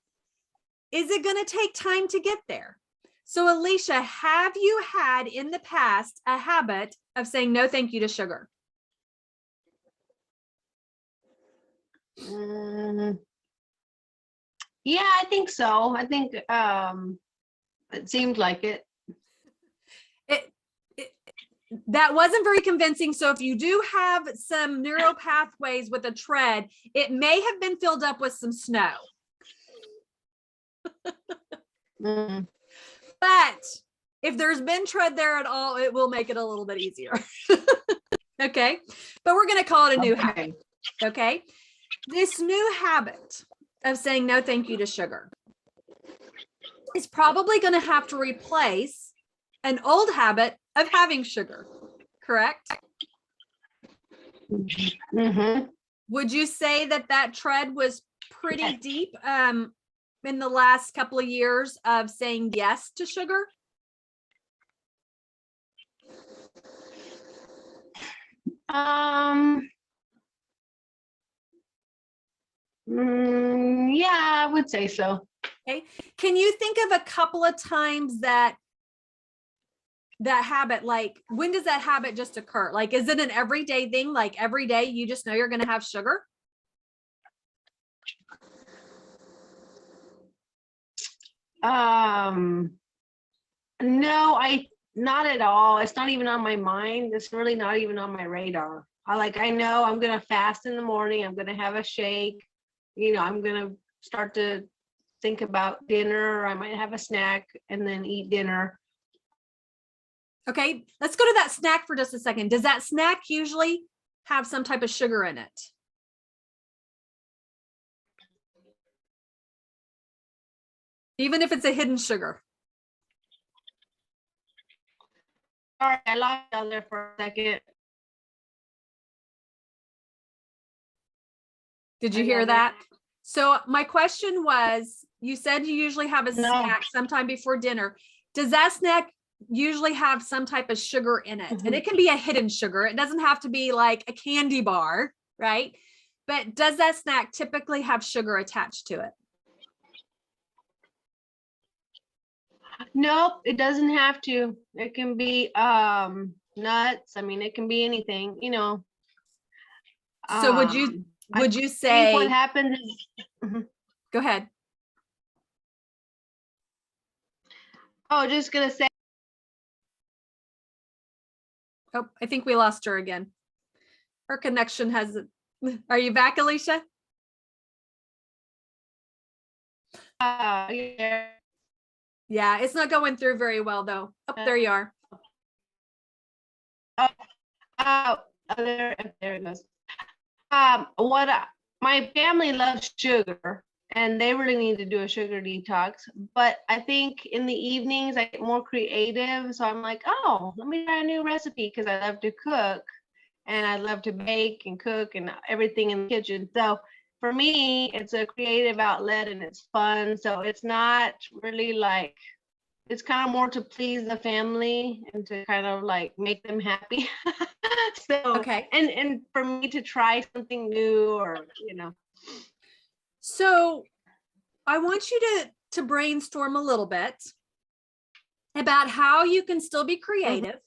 Is it going to take time to get there? So Alicia, have you had in the past a habit of saying no, thank you to sugar? Mm, yeah, I think so. I think it seemed like it. That wasn't very convincing. So if you do have some neural pathways with a tread, it may have been filled up with some snow. Mm. But if there's been tread there at all, it will make it a little bit easier. Okay. But we're going to call it a new habit. Okay. This new habit of saying no, thank you to sugar is probably going to have to replace an old habit of having sugar, correct? Mhm. Would you say that that tread was pretty deep in the last couple of years of saying yes to sugar? Yeah, I would say so. Okay. Can you think of a couple of times that habit, like when does that habit just occur? Like, is it an everyday thing? Like every day you just know you're going to have sugar? No, not at all. It's not even on my mind. It's really not even on my radar. I know I'm gonna fast in the morning. I'm gonna have a shake. I'm gonna start to think about dinner, or I might have a snack and then eat dinner. Okay. Let's go to that snack for just a second. Does that snack usually have some type of sugar in it? Even if it's a hidden sugar. Sorry, I lost you there for a second. Did you I hear got it. that? So my question was, you said you usually have a No. snack sometime before dinner. Does that snack usually have some type of sugar in it? And it can be a hidden sugar. It doesn't have to be like a candy bar, right? But does that snack typically have sugar attached to it? Nope, it doesn't have to. It can be nuts. I mean, it can be anything, So would you I think what say, happens is, go ahead. oh, just gonna say Oh, I think we lost her again. Her connection has, are you back, Alicia? Yeah. Yeah, it's not going through very well though. Oh, there you are. Oh, there it goes. My family loves sugar, and they really need to do a sugar detox. But I think in the evenings I get more creative, so I'm like, oh, let me try a new recipe because I love to cook, and I love to bake and cook and everything in the kitchen. So for me, it's a creative outlet and it's fun. So it's not really like, it's kind of more to please the family and to kind of like make them happy. So, Okay. and for me to try something new, or, So I want you to brainstorm a little bit about how you can still be creative,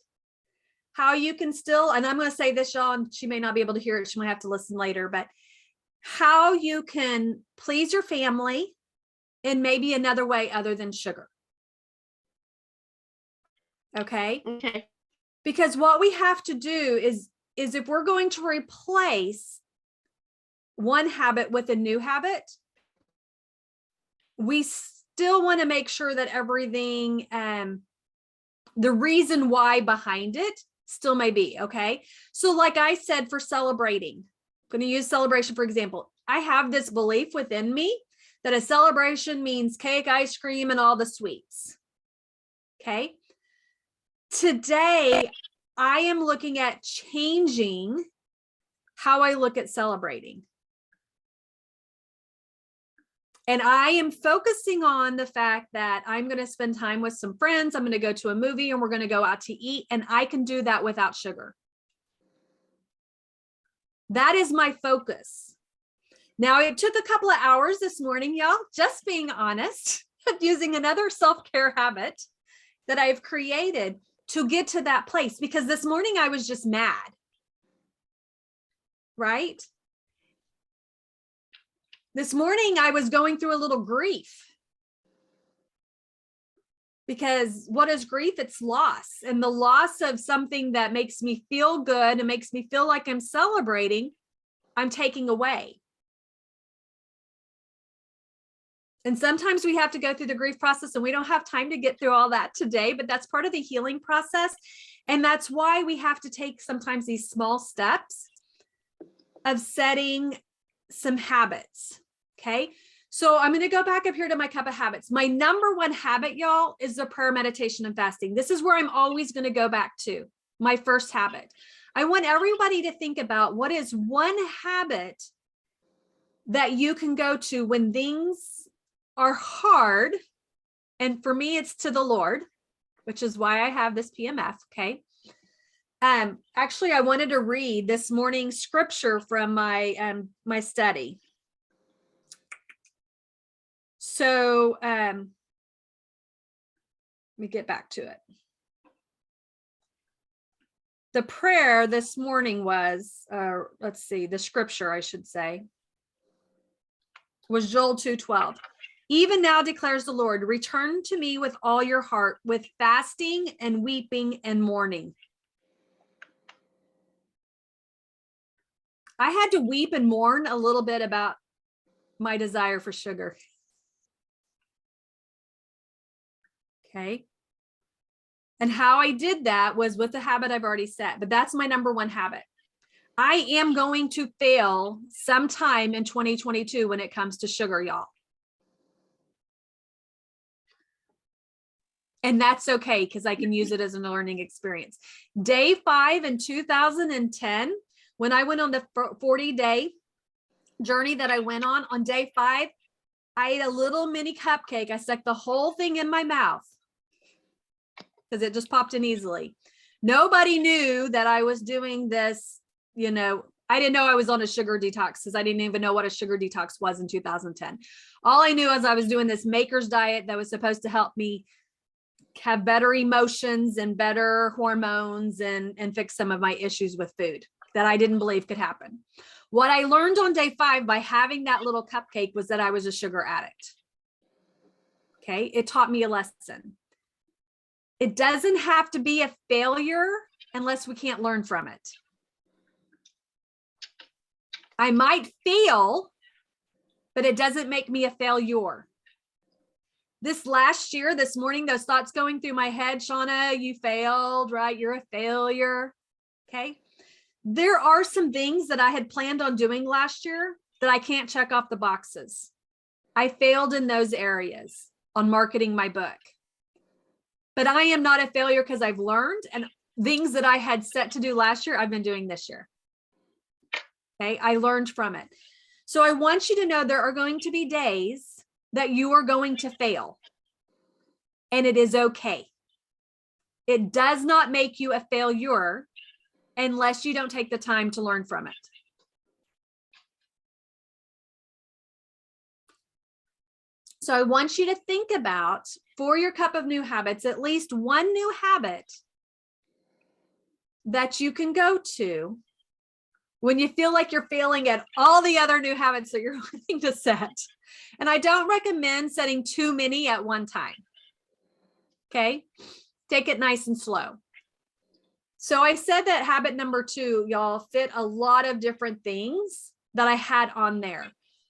how you can still, and I'm going to say this, y'all, and she may not be able to hear it. She might have to listen later, but how you can please your family in maybe another way other than sugar. Okay. Okay. Because what we have to do is if we're going to replace one habit with a new habit, we still want to make sure that everything, the reason why behind it still may be, okay? So like I said, for celebrating, I'm going to use celebration, for example. I have this belief within me that a celebration means cake, ice cream, and all the sweets. Okay. Today, I am looking at changing how I look at celebrating. And I am focusing on the fact that I'm going to spend time with some friends. I'm going to go to a movie and we're going to go out to eat. And I can do that without sugar. That is my focus. Now, it took a couple of hours this morning, y'all, just being honest, using another self-care habit that I've created to get to that place, because this morning I was just mad, right? This morning I was going through a little grief, because what is grief? It's loss, and the loss of something that makes me feel good and makes me feel like I'm celebrating, I'm taking away. And sometimes we have to go through the grief process, and we don't have time to get through all that today, but that's part of the healing process. And that's why we have to take sometimes these small steps of setting some habits. Okay. So I'm going to go back up here to my cup of habits. My number one habit, y'all, is the prayer, meditation, and fasting. This is where I'm always going to go back to my first habit. I want everybody to think about what is one habit that you can go to when things are hard. And for me, it's to the Lord, which is why I have this PMF. Okay. Actually, I wanted to read this morning's scripture from my my study. So let me get back to it. The prayer this morning was, let's see, the scripture, I should say, was Joel 2:12. Even now declares the Lord, return to me with all your heart, with fasting and weeping and mourning. I had to weep and mourn a little bit about my desire for sugar. Okay. And how I did that was with the habit I've already set, but that's my number one habit. I am going to fail sometime in 2022 when it comes to sugar, y'all. And that's okay, because I can use it as a learning experience. Day 5 in 2010, when I went on the 40-day journey that I went on day 5, I ate a little mini cupcake. I stuck the whole thing in my mouth because it just popped in easily. Nobody knew that I was doing this. You know, I didn't know I was on a sugar detox because I didn't even know what a sugar detox was in 2010. All I knew is I was doing this maker's diet that was supposed to help me have better emotions and better hormones and fix some of my issues with food that I didn't believe could happen. What I learned on day 5 by having that little cupcake was that I was a sugar addict. Okay. It taught me a lesson. It doesn't have to be a failure unless we can't learn from it. I might fail, but it doesn't make me a failure. This last year, this morning, those thoughts going through my head, Shauna, you failed, right? You're a failure. Okay. There are some things that I had planned on doing last year that I can't check off the boxes. I failed in those areas on marketing my book. But I am not a failure because I've learned, and things that I had set to do last year, I've been doing this year. Okay, I learned from it. So I want you to know there are going to be days that you are going to fail, and it is okay. It does not make you a failure unless you don't take the time to learn from it. So I want you to think about, for your cup of new habits, at least one new habit that you can go to when you feel like you're failing at all the other new habits that you're wanting to set. And I don't recommend setting too many at one time. Okay, take it nice and slow. So I said that habit number 2, y'all, fit a lot of different things that I had on there.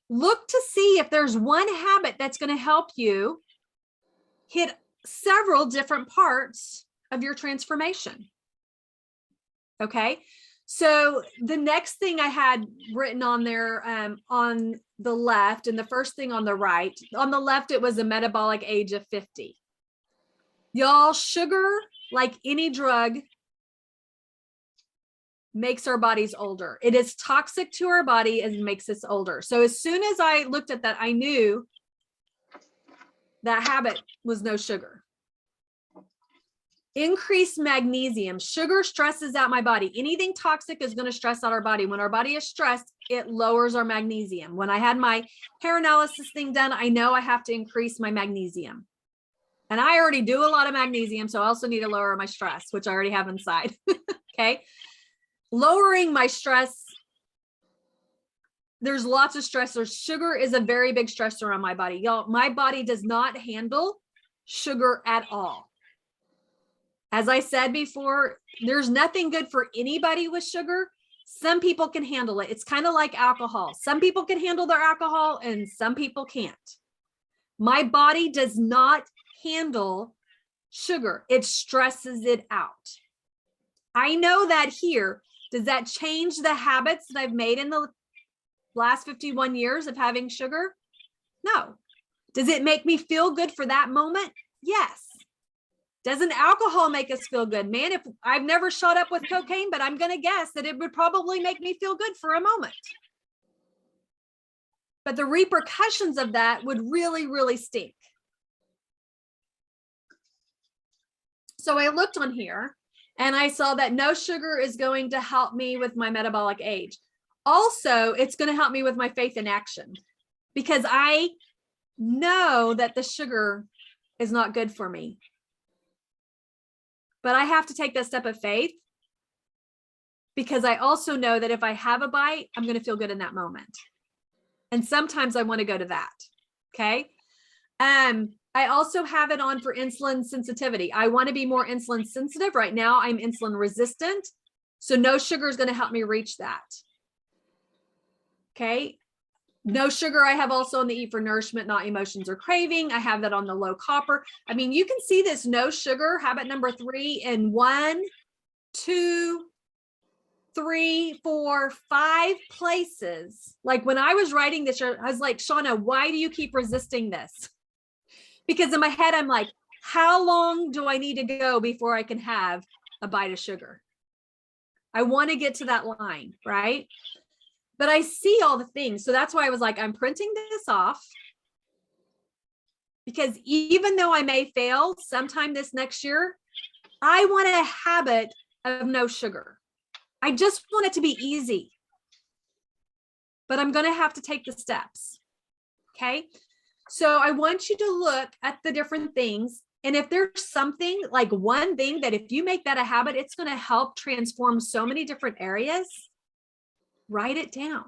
Look to see if there's one habit that's going to help you hit several different parts of your transformation. Okay. So the next thing I had written on there on the left, and the first thing on the right, on the left, it was a metabolic age of 50. Y'all, sugar, like any drug, makes our bodies older. It is toxic to our body and makes us older. So as soon as I looked at that, I knew that habit was no sugar. Increased magnesium. Sugar stresses out my body. Anything toxic is going to stress out our body. When our body is stressed, it lowers our magnesium. When I had my hair analysis thing done, I know I have to increase my magnesium. And I already do a lot of magnesium, so I also need to lower my stress, which I already have inside. Okay. Lowering my stress. There's lots of stressors. Sugar is a very big stressor on my body. Y'all, my body does not handle sugar at all. As I said before, there's nothing good for anybody with sugar. Some people can handle it. It's kind of like alcohol. Some people can handle their alcohol and some people can't. My body does not handle sugar. It stresses it out. I know that here. Does that change the habits that I've made in the last 51 years of having sugar? No. Does it make me feel good for that moment? Yes. Doesn't alcohol make us feel good? Man, if I've never shot up with cocaine, but I'm going to guess that it would probably make me feel good for a moment. But the repercussions of that would really, really stink. So I looked on here and I saw that no sugar is going to help me with my metabolic age. Also, it's going to help me with my faith in action, because I know that the sugar is not good for me. But I have to take that step of faith, because I also know that if I have a bite, I'm going to feel good in that moment. And sometimes I want to go to that. Okay. I also have it on for insulin sensitivity. I want to be more insulin sensitive. Right now, I'm insulin resistant. So no sugar is going to help me reach that. Okay. No sugar. I have also on the Eat for Nourishment, Not Emotions or Craving. I have that on the low copper. I mean, you can see this no sugar habit number 3 in 1, 2, 3, 4, 5 places. Like when I was writing this, I was like, Shauna, why do you keep resisting this? Because in my head, I'm like, how long do I need to go before I can have a bite of sugar? I want to get to that line, right? But I see all the things. So that's why I was like, I'm printing this off, because even though I may fail sometime this next year, I want a habit of no sugar. I just want it to be easy, but I'm going to have to take the steps. Okay. So I want you to look at the different things. And if there's something, like one thing that if you make that a habit, it's going to help transform so many different areas, write it down.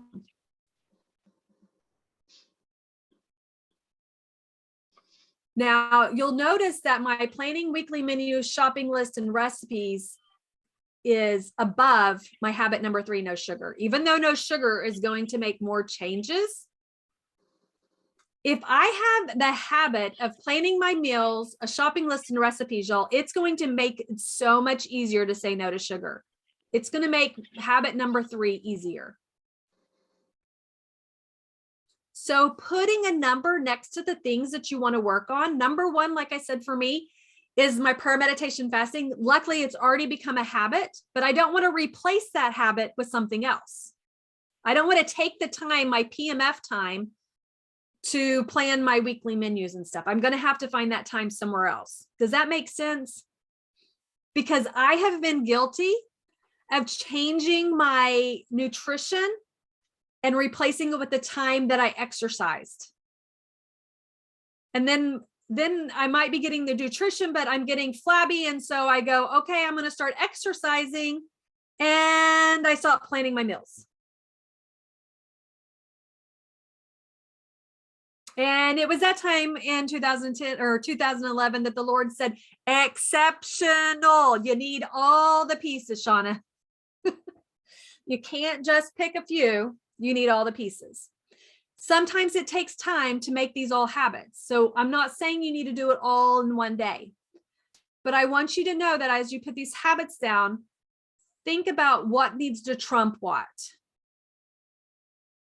Now, you'll notice that my planning weekly menu, shopping list, and recipes is above my habit number 3, no sugar. Even though no sugar is going to make more changes, if I have the habit of planning my meals, a shopping list and recipes, y'all, it's going to make it so much easier to say no to sugar. It's going to make habit number 3 easier. So putting a number next to the things that you want to work on. Number 1, like I said, for me is my prayer, meditation, fasting. Luckily, it's already become a habit, but I don't want to replace that habit with something else. I don't want to take the time, my PMF time, to plan my weekly menus and stuff. I'm going to have to find that time somewhere else. Does that make sense? Because I have been guilty of changing my nutrition and replacing it with the time that I exercised. And then I might be getting the nutrition, but I'm getting flabby. And so I go, okay, I'm going to start exercising. And I stop planning my meals. And it was that time in 2010 or 2011 that the Lord said, exceptional. You need all the pieces, Shauna. You can't just pick a few. You need all the pieces. Sometimes it takes time to make these all habits. So I'm not saying you need to do it all in one day, but I want you to know that as you put these habits down, think about what needs to trump what.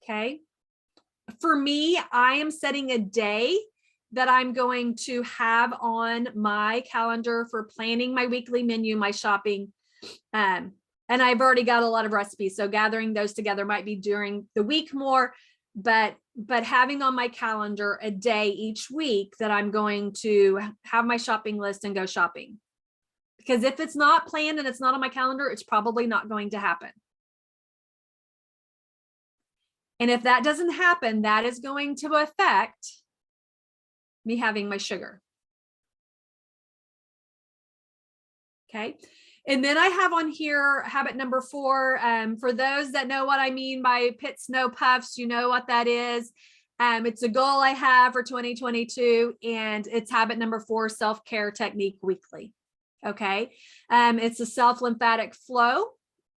Okay. For me, I am setting a day that I'm going to have on my calendar for planning my weekly menu, my shopping. And I've already got a lot of recipes. So gathering those together might be during the week more, but having on my calendar a day each week that I'm going to have my shopping list and go shopping. Because if it's not planned and it's not on my calendar, it's probably not going to happen. And if that doesn't happen, that is going to affect me having my sugar. Okay. And then I have on here habit number 4. For those that know what I mean by pit snow puffs, you know what that is. It's a goal I have for 2022, and it's habit number 4, self-care technique weekly. Okay. It's a self-lymphatic flow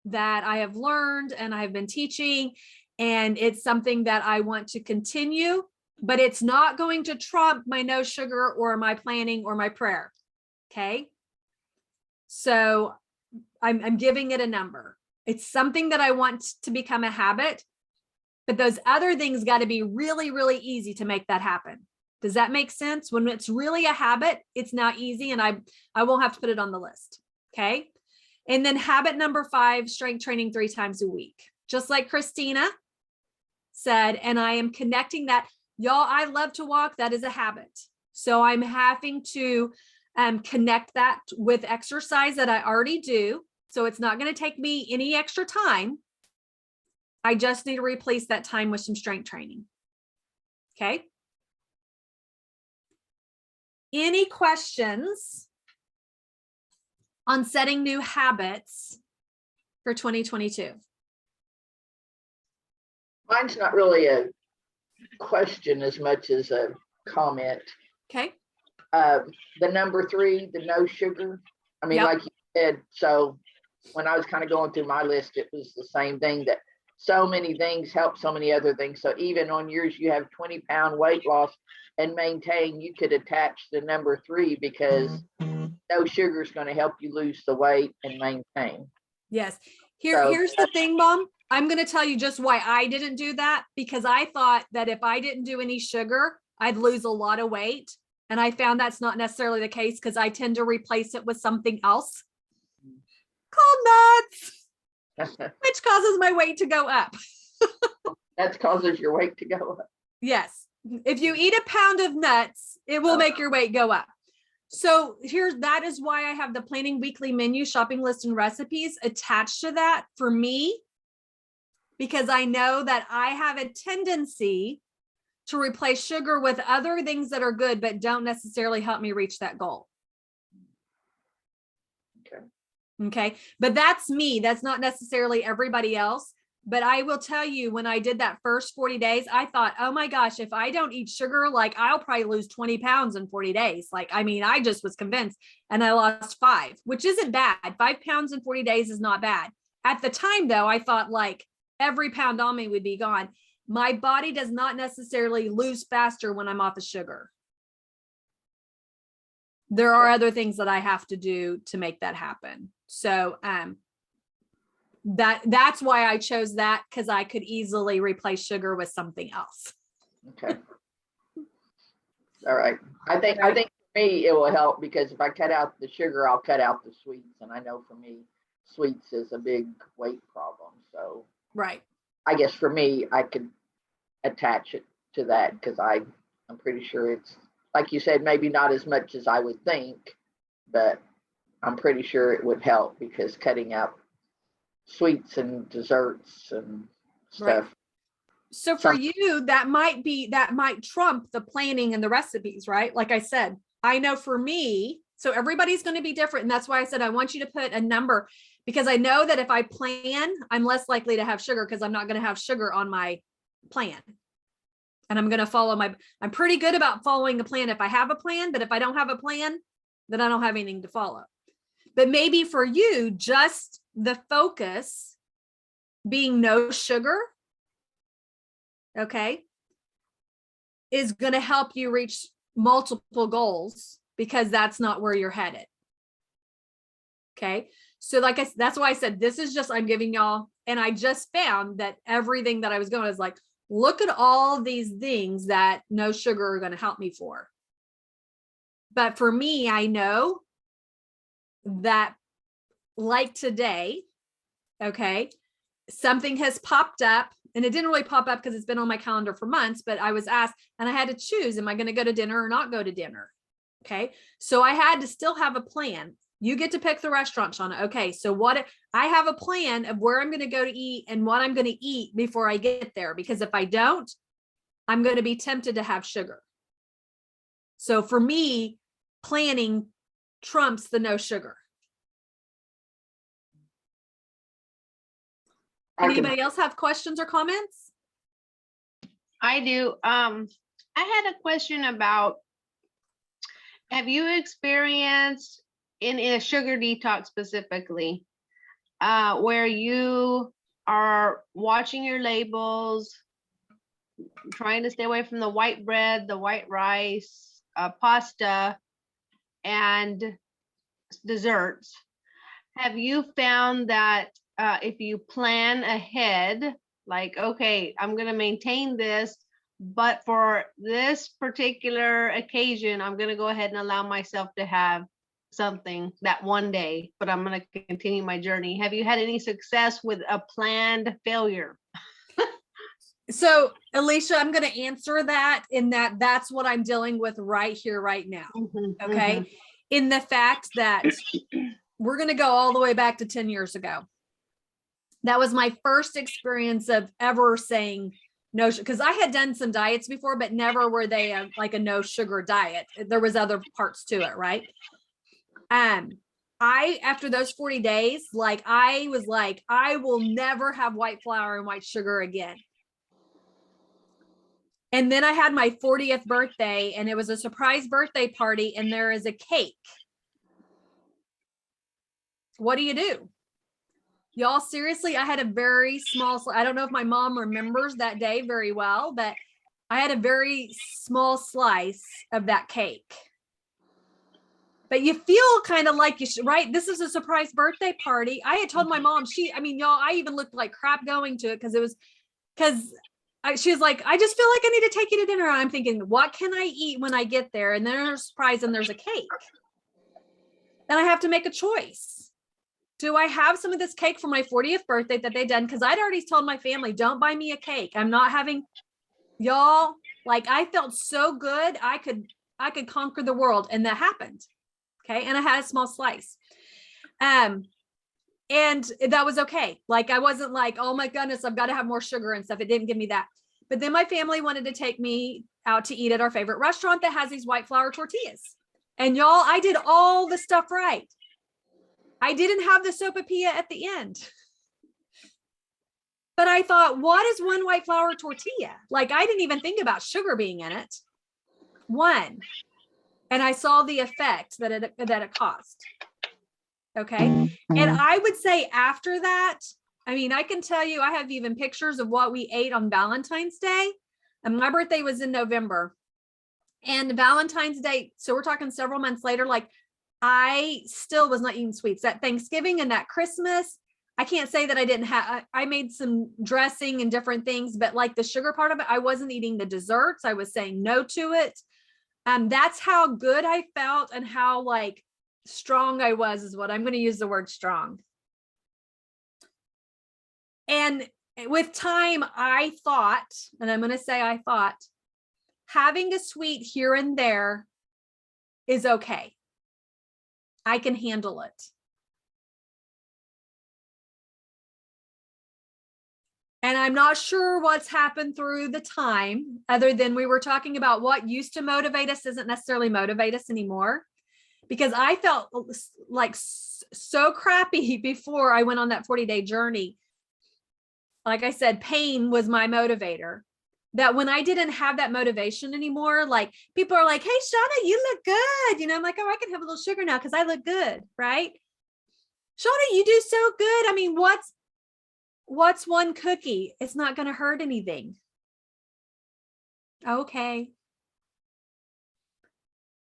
that I have learned and I've been teaching, and it's something that I want to continue, but it's not going to trump my no sugar or my planning or my prayer. Okay. So I'm giving it a number. It's something that I want to become a habit, but those other things got to be really, really easy to make that happen. Does that make sense? When it's really a habit, it's now easy, and I won't have to put it on the list. Okay. And then habit number 5, strength training 3 times a week, just like Christina said. And I am connecting that. Y'all, I love to walk. That is a habit. So I'm having to connect that with exercise that I already do. So it's not going to take me any extra time. I just need to replace that time with some strength training. Okay. Any questions on setting new habits for 2022? Mine's not really a question as much as a comment. Okay. The number 3, the no sugar. I mean, Yep. like you said, so when I was kind of going through my list, it was the same thing, that so many things help so many other things. So even on yours, you have 20-pound weight loss and maintain, you could attach the number 3, because no sugar is going to help you lose the weight and maintain. Yes. So- Here's the thing, Mom. I'm going to tell you just why I didn't do that, because I thought that if I didn't do any sugar, I'd lose a lot of weight. And I found that's not necessarily the case, because I tend to replace it with something else called nuts, which causes my weight to go up. That causes your weight to go up. Yes. If you eat a pound of nuts, it will make your weight go up. So that is why I have the planning weekly menu, shopping list, and recipes attached to that for me, because I know that I have a tendency to replace sugar with other things that are good, but don't necessarily help me reach that goal. Okay. Okay. But that's me. That's not necessarily everybody else. But I will tell you, when I did that first 40 days, I thought, oh my gosh, if I don't eat sugar, like I'll probably lose 20 pounds in 40 days. Like, I mean, I just was convinced, and I lost 5, which isn't bad. 5 pounds in 40 days is not bad. At the time though, I thought like every pound on me would be gone. My body does not necessarily lose faster when I'm off of sugar. There are other things that I have to do to make that happen. So, that's why I chose that, because I could easily replace sugar with something else. Okay. All right. I think for me it will help, because if I cut out the sugar, I'll cut out the sweets. And I know for me, sweets is a big weight problem. So Right. I guess for me, I could attach it to that, because I'm pretty sure it's, like you said, maybe not as much as I would think, but I'm pretty sure it would help, because cutting out sweets and desserts and stuff. Right. So for you, that might trump the planning and the recipes, right? Like I said, I know for me, so everybody's going to be different. And that's why I said, I want you to put a number, because I know that if I plan, I'm less likely to have sugar, because I'm not going to have sugar on my plan. And I'm going to follow I'm pretty good about following the plan if I have a plan, but if I don't have a plan, then I don't have anything to follow. But maybe for you, just the focus being no sugar, okay, is going to help you reach multiple goals, because that's not where you're headed. Okay. So like that's why I said, this is just, I'm giving y'all, and I just found that everything that I was going is like, look at all these things that no sugar are going to help me for. But for me, I know that, like today, okay, something has popped up, and it didn't really pop up because it's been on my calendar for months, but I was asked and I had to choose, am I going to go to dinner or not go to dinner? Okay. So I had to still have a plan. You get to pick the restaurant, Shauna. Okay. So I have a plan of where I'm going to go to eat and what I'm going to eat before I get there, because if I don't, I'm going to be tempted to have sugar. So for me, planning trumps the no sugar. Anybody else have questions or comments? I do. I had a question about, have you experienced in a sugar detox specifically, where you are watching your labels, trying to stay away from the white bread, the white rice, pasta, and desserts? Have you found that if you plan ahead, like, okay, I'm going to maintain this, but for this particular occasion, I'm going to go ahead and allow myself to have something that one day, but I'm going to continue my journey. Have you had any success with a planned failure? So Alicia, I'm going to answer that in that's what I'm dealing with right here, right now. Mm-hmm, Okay. mm-hmm. In the fact that we're going to go all the way back to 10 years ago. That was my first experience of ever saying no, because I had done some diets before, but never were they like a no sugar diet. There was other parts to it. Right. After those 40 days, like I was like, I will never have white flour and white sugar again. And then I had my 40th birthday, and it was a surprise birthday party, and there is a cake. What do? Y'all, seriously, I had a very small, I don't know if my mom remembers that day very well, but I had a very small slice of that cake. But you feel kind of like you should, right? This is a surprise birthday party. I had told my mom, y'all, I even looked like crap going to it, because she was like, I just feel like I need to take you to dinner. And I'm thinking, what can I eat when I get there? And then there's a surprise and there's a cake. Then I have to make a choice. Do I have some of this cake for my 40th birthday that they done? Because I'd already told my family, don't buy me a cake. I'm not having, y'all, like I felt so good. I could conquer the world. And that happened. Okay. And I had a small slice. And that was okay. Like, I wasn't like, oh my goodness, I've got to have more sugar and stuff. It didn't give me that. But then my family wanted to take me out to eat at our favorite restaurant that has these white flour tortillas. And y'all, I did all the stuff right. I didn't have the sopapilla at the end. But I thought, what is one white flour tortilla? Like, I didn't even think about sugar being in it. One. And I saw the effect that it caused. Okay. And I would say after that, I mean, I can tell you, I have even pictures of what we ate on Valentine's Day. And my birthday was in November. And Valentine's Day, so we're talking several months later, like I still was not eating sweets. That Thanksgiving and that Christmas, I can't say that I didn't have, I made some dressing and different things, but like the sugar part of it, I wasn't eating the desserts. I was saying no to it. That's how good I felt and how like strong I was, is what I'm going to use the word strong. And with time, I thought, and I'm going to say I thought, having a sweet here and there is okay. I can handle it. And I'm not sure what's happened through the time, other than we were talking about what used to motivate us doesn't necessarily motivate us anymore. Because I felt like so crappy before I went on that 40-day journey. Like I said, pain was my motivator. That when I didn't have that motivation anymore, like people are like, hey, Shauna, you look good. You know, I'm like, oh, I can have a little sugar now because I look good, right? Shauna, you do so good. I mean, what's one cookie? It's not going to hurt anything. Okay.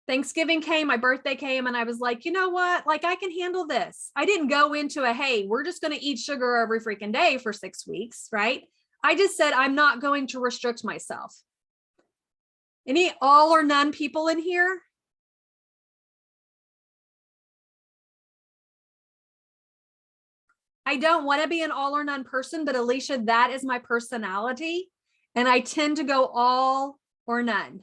Thanksgiving came, my birthday came, and I was like, you know what? Like, I can handle this. I didn't go into hey, we're just going to eat sugar every freaking day for 6 weeks, right? I just said, I'm not going to restrict myself. Any all or none people in here? I don't want to be an all or none person, but Alicia, that is my personality. And I tend to go all or none.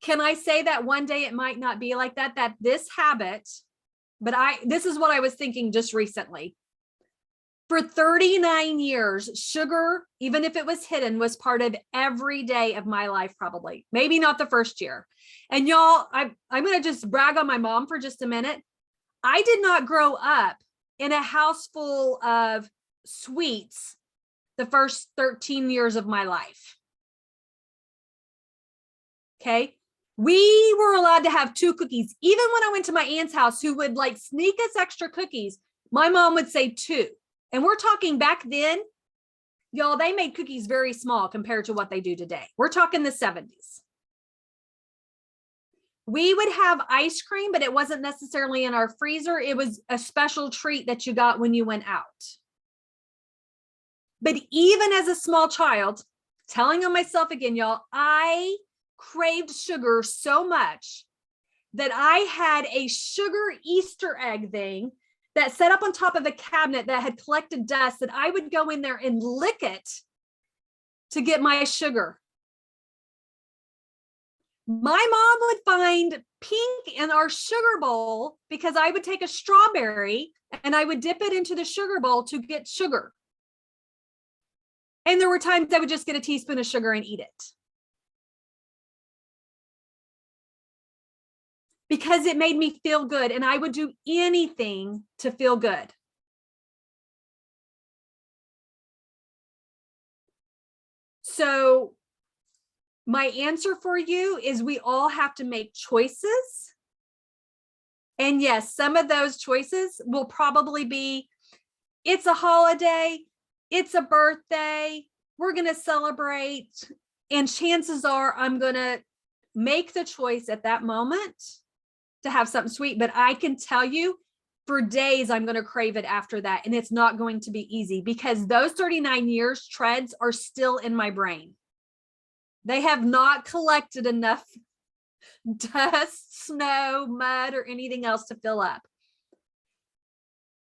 Can I say that one day it might not be like that, that this habit, but this is what I was thinking just recently. For 39 years, sugar, even if it was hidden, was part of every day of my life, probably. Maybe not the first year. And y'all, I'm going to just brag on my mom for just a minute. I did not grow up in a house full of sweets the first 13 years of my life. Okay. We were allowed to have 2 cookies. Even when I went to my aunt's house, who would like sneak us extra cookies, my mom would say 2. And we're talking back then, y'all, they made cookies very small compared to what they do today. We're talking the 70s. We would have ice cream, but it wasn't necessarily in our freezer. It was a special treat that you got when you went out. But even as a small child, telling on myself again, y'all, I craved sugar so much that I had a sugar Easter egg thing that set up on top of a cabinet that had collected dust, that I would go in there and lick it to get my sugar. My mom would find pink in our sugar bowl because I would take a strawberry and I would dip it into the sugar bowl to get sugar. And there were times I would just get a teaspoon of sugar and eat it. Because it made me feel good, and I would do anything to feel good. So my answer for you is we all have to make choices. And yes, some of those choices will probably be, it's a holiday, it's a birthday, we're going to celebrate. And chances are I'm going to make the choice at that moment to have something sweet, but I can tell you for days, I'm going to crave it after that. And it's not going to be easy because those 39 years treads are still in my brain. They have not collected enough dust, snow, mud, or anything else to fill up.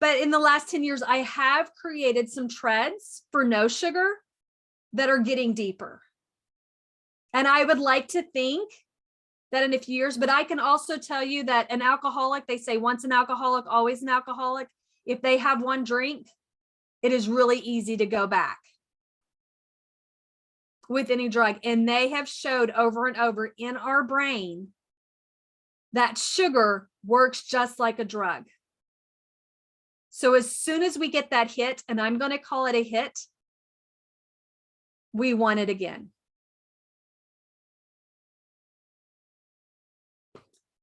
But in the last 10 years, I have created some treads for no sugar that are getting deeper. And I would like to think that in a few years, but I can also tell you that an alcoholic, they say once an alcoholic, always an alcoholic. If they have one drink, it is really easy to go back with any drug. And they have showed over and over in our brain that sugar works just like a drug. So as soon as we get that hit, and I'm going to call it a hit, we want it again.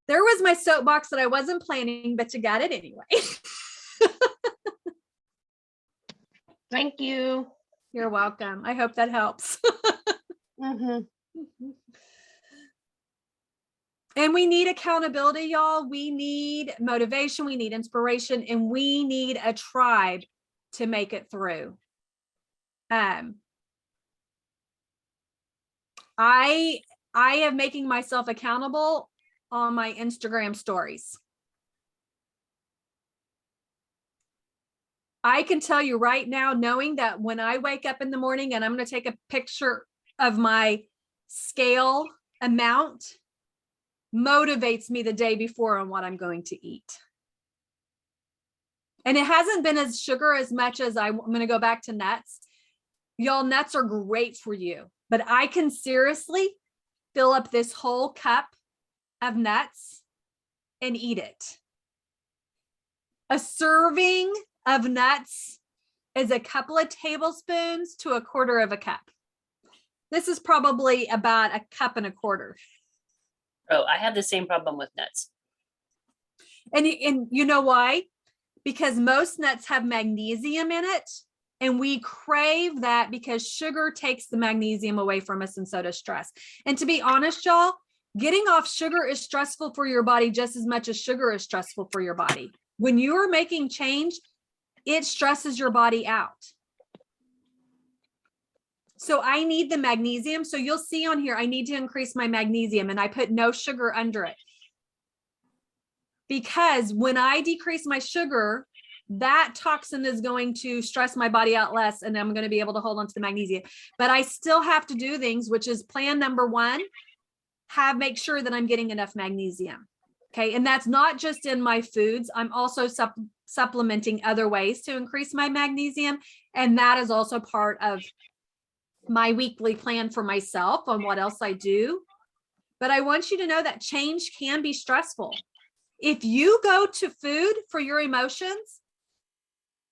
There was my soapbox that I wasn't planning, but you got it anyway. Thank you. You're welcome. I hope that helps. Mhm. And we need accountability, y'all. We need motivation. We need inspiration, and we need a tribe to make it through. I am making myself accountable on my Instagram stories. I can tell you right now, knowing that when I wake up in the morning and I'm going to take a picture of my scale amount, motivates me the day before on what I'm going to eat. And it hasn't been as sugar as much as I'm going to go back to nuts. Y'all, nuts are great for you, but I can seriously fill up this whole cup of nuts and eat it. A serving of nuts is a couple of tablespoons to a quarter of a cup. This is probably about a cup and a quarter. Oh, I have the same problem with nuts. And you know why? Because most nuts have magnesium in it, and we crave that because sugar takes the magnesium away from us, and so does stress. And to be honest, y'all, getting off sugar is stressful for your body just as much as sugar is stressful for your body. When you are making change, it stresses your body out. So I need the magnesium. So you'll see on here, I need to increase my magnesium, and I put no sugar under it. Because when I decrease my sugar, that toxin is going to stress my body out less, and I'm going to be able to hold on to the magnesium. But I still have to do things, which is plan number one, make sure that I'm getting enough magnesium. Okay. And that's not just in my foods. I'm also supplementing other ways to increase my magnesium. And that is also part of my weekly plan for myself on what else I do. But I want you to know that change can be stressful. If you go to food for your emotions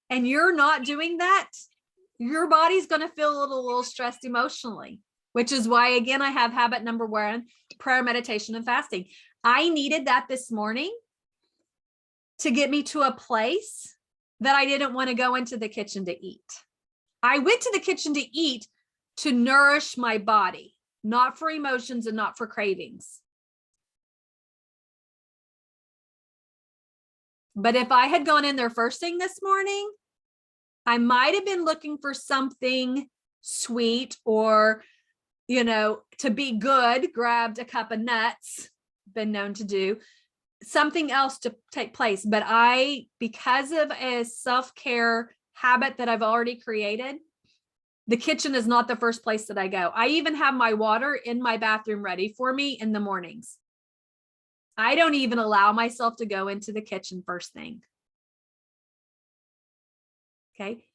and you're not doing that, your body's going to feel a little stressed emotionally, which is why, again, I have habit number one, prayer, meditation, and fasting. I needed that this morning to get me to a place that I didn't want to go into the kitchen to eat. I went to the kitchen to eat to nourish my body, not for emotions and not for cravings. But if I had gone in there first thing this morning, I might have been looking for something sweet, or, to be good, grabbed a cup of nuts, been known to do something else to take place. But because of a self-care habit that I've already created, the kitchen is not the first place that I go. I even have my water in my bathroom ready for me in the mornings. I don't even allow myself to go into the kitchen first thing. Okay.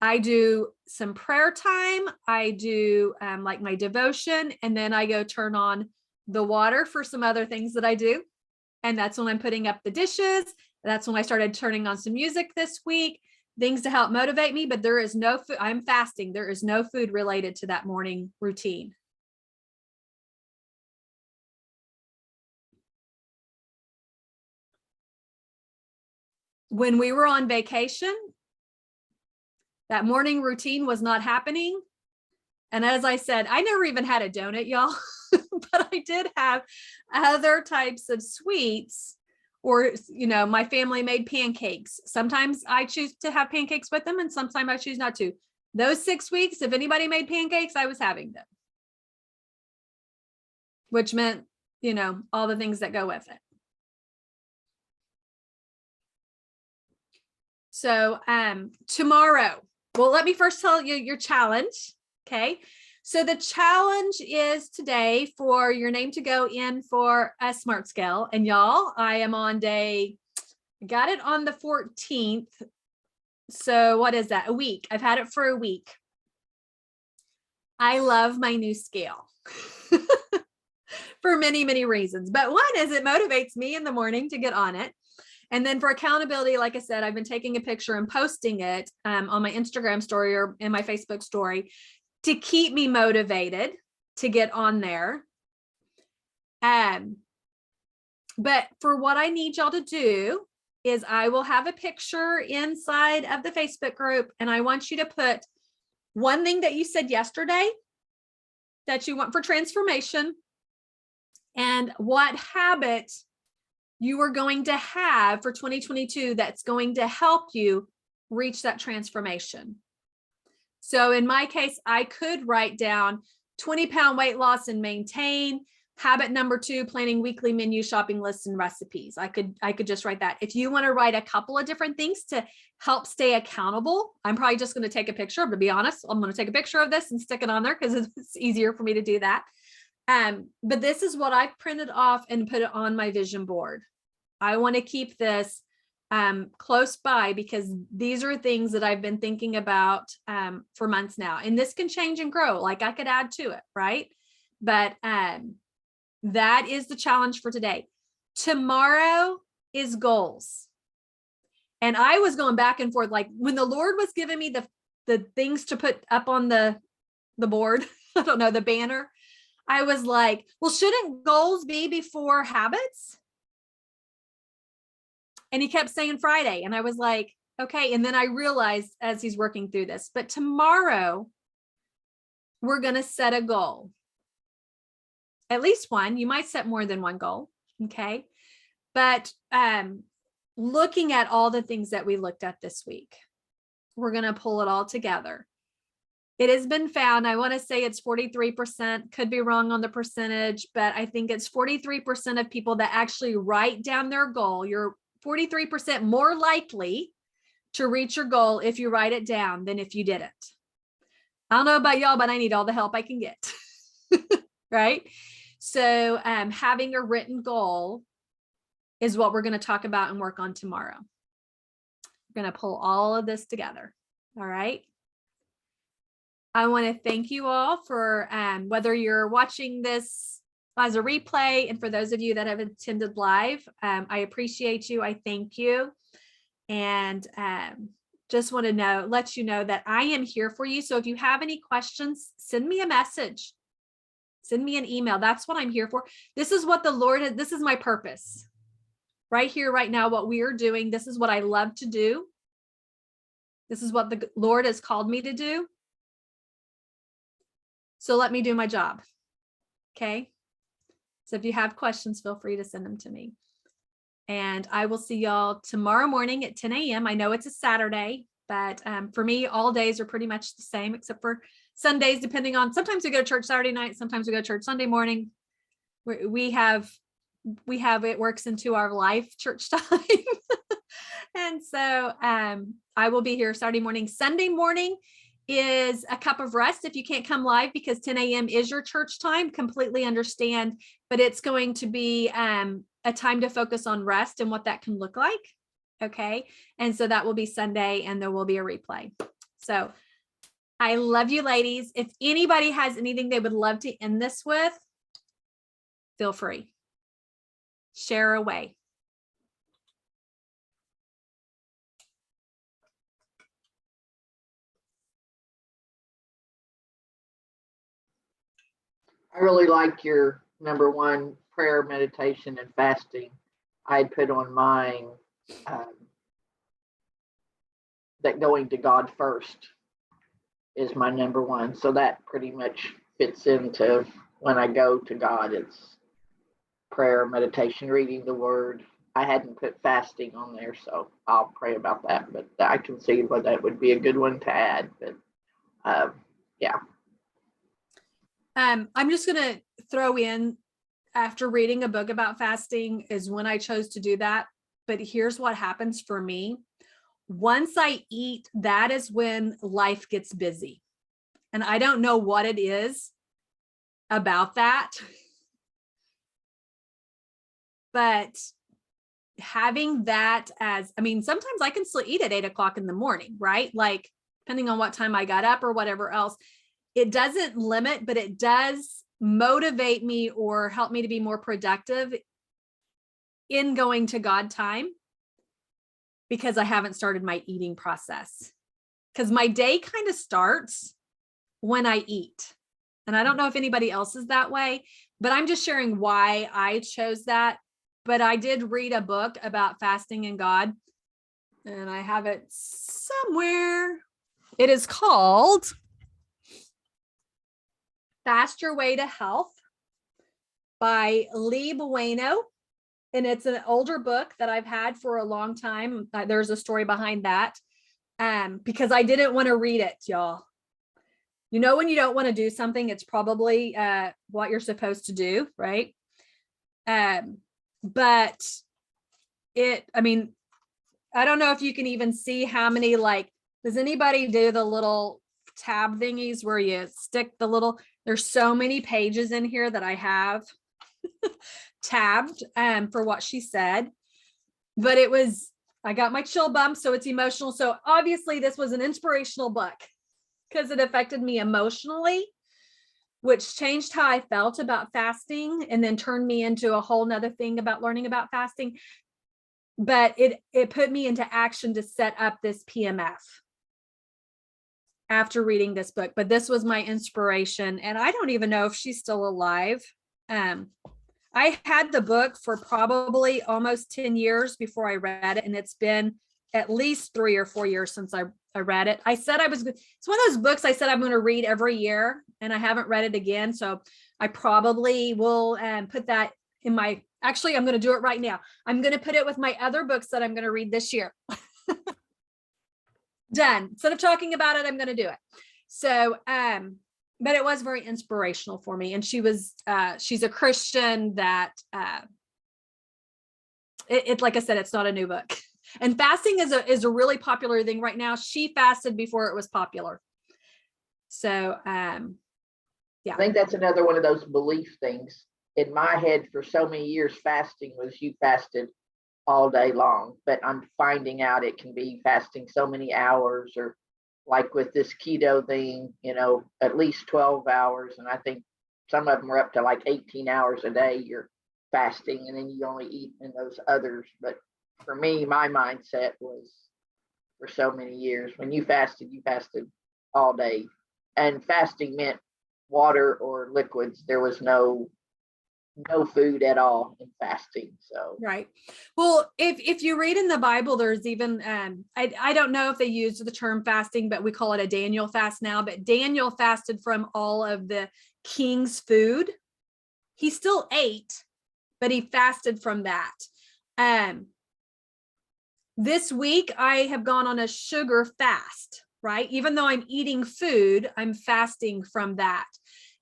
I do some prayer time. I do like my devotion, and then I go turn on the water for some other things that I do. And that's when I'm putting up the dishes. That's when I started turning on some music this week, things to help motivate me. But there is no food. I'm fasting. There is no food related to that morning routine. When we were on vacation, that morning routine was not happening. And as I said, I never even had a donut, y'all, but I did have other types of sweets, or, my family made pancakes. Sometimes I choose to have pancakes with them, and sometimes I choose not to. Those 6 weeks, if anybody made pancakes, I was having them, which meant, all the things that go with it. So tomorrow, well, let me first tell you your challenge. Okay. So the challenge is today for your name to go in for a SMART scale. And y'all, I am on I got it on the 14th. So what is that? A week. I've had it for a week. I love my new scale for many, many reasons. But one is it motivates me in the morning to get on it. And then for accountability, like I said, I've been taking a picture and posting it on my Instagram story or in my Facebook story to keep me motivated to get on there. But for what I need y'all to do is I will have a picture inside of the Facebook group, and I want you to put one thing that you said yesterday that you want for transformation and what habit you are going to have for 2022 that's going to help you reach that transformation. So in my case, I could write down 20-pound weight loss and maintain. Habit number 2, planning weekly menu, shopping lists, and recipes. I could just write that. If you want to write a couple of different things to help stay accountable, I'm probably just going to take a picture. To be honest, I'm going to take a picture of this and stick it on there because it's easier for me to do that. But this is what I printed off and put it on my vision board. I want to keep this close by because these are things that I've been thinking about for months now. And this can change and grow. Like I could add to it, right? But that is the challenge for today. Tomorrow is goals. And I was going back and forth, like when the Lord was giving me the things to put up on the board, I don't know, the banner, I was like, well, shouldn't goals be before habits? And he kept saying Friday. And I was like, okay. And then I realized as he's working through this, but tomorrow we're going to set a goal. At least one. You might set more than one goal. Okay. But looking at all the things that we looked at this week, we're going to pull it all together. It has been found, I want to say it's 43%, could be wrong on the percentage, but I think it's 43% of people that actually write down their goal. You're 43% more likely to reach your goal if you write it down than if you didn't. I don't know about y'all, but I need all the help I can get. Right? So having a written goal is what we're going to talk about and work on tomorrow. We're going to pull all of this together. All right. I want to thank you all for whether you're watching this as a replay, and for those of you that have attended live, I appreciate you. I thank you. And just want to let you know that I am here for you. So if you have any questions, send me a message. Send me an email. That's what I'm here for. This is what the Lord has, this is my purpose. Right here, right now, what we are doing, this is what I love to do. This is what the Lord has called me to do. So let me do my job. Okay. So if you have questions, feel free to send them to me. And I will see y'all tomorrow morning at 10 a.m. I know it's a Saturday, but for me, all days are pretty much the same, except for Sundays, depending on, sometimes we go to church Saturday night, sometimes we go to church Sunday morning. We have it works into our life church time. And so I will be here Saturday morning. Sunday morning is a cup of rest. If you can't come live because 10 a.m. is your church time, completely understand, but it's going to be a time to focus on rest and what that can look like. Okay. And so that will be Sunday, and there will be a replay. So I love you, ladies. If anybody has anything they would love to end this with, feel free. Share away. I really like your number 1, prayer, meditation, and fasting. I had put on mine that going to God first is my number 1. So that pretty much fits into when I go to God, it's prayer, meditation, reading the word. I hadn't put fasting on there, so I'll pray about that, but I can see why that would be a good one to add. But yeah. I'm just going to throw in, after reading a book about fasting is when I chose to do that. But here's what happens for me. Once I eat, that is when life gets busy. And I don't know what it is about that. But having that as, I mean, sometimes I can still eat at 8 o'clock in the morning, right? Like, depending on what time I got up or whatever else. It doesn't limit, but it does motivate me or help me to be more productive in going to God time. because I haven't started my eating process. Because my day kind of starts when I eat. And I don't know if anybody else is that way, but I'm just sharing why I chose that. But I did read a book about fasting and God, and I have it somewhere. It is called Fast Your Way to Health by Lee Bueno. And it's an older book that I've had for a long time. There's a story behind that, because I didn't want to read it, y'all. You know, when you don't want to do something, it's probably what you're supposed to do, right? But I mean, I don't know if you can even see how many, like, does anybody do the little tab thingies where you stick the little, there's so many pages in here that I have tabbed for what she said. But I got my chill bump, so it's emotional. So obviously this was an inspirational book because it affected me emotionally, which changed how I felt about fasting and then turned me into a whole nother thing about learning about fasting. But it put me into action to set up this PMF after reading this book. But this was my inspiration, and I don't even know if she's still alive. I had the book for probably almost 10 years before I read it, and it's been at least 3 or 4 years since I read it. I said it's one of those books I said I'm going to read every year, and I haven't read it again. So I probably will put that in my, actually, I'm going to do it right now. I'm going to put it with my other books that I'm going to read this year. Done. Instead of talking about it, I'm going to do it. So, but it was very inspirational for me. And she's a Christian that, like I said, it's not a new book. And fasting is a really popular thing right now. She fasted before it was popular. So, yeah. I think that's another one of those belief things. In my head, for so many years, fasting was you fasted all day long, but I'm finding out it can be fasting so many hours, or like with this keto thing, at least 12 hours. And I think some of them are up to like 18 hours a day you're fasting, and then you only eat in those others. But for me, my mindset was, for so many years, when you fasted all day. And fasting meant water or liquids. There was no food at all in fasting. So right. Well, if you read in the Bible, there's even I don't know if they use the term fasting, but we call it a Daniel fast now. But Daniel fasted from all of the king's food. He still ate, but he fasted from that. This week I have gone on a sugar fast, right? Even though I'm eating food, I'm fasting from that.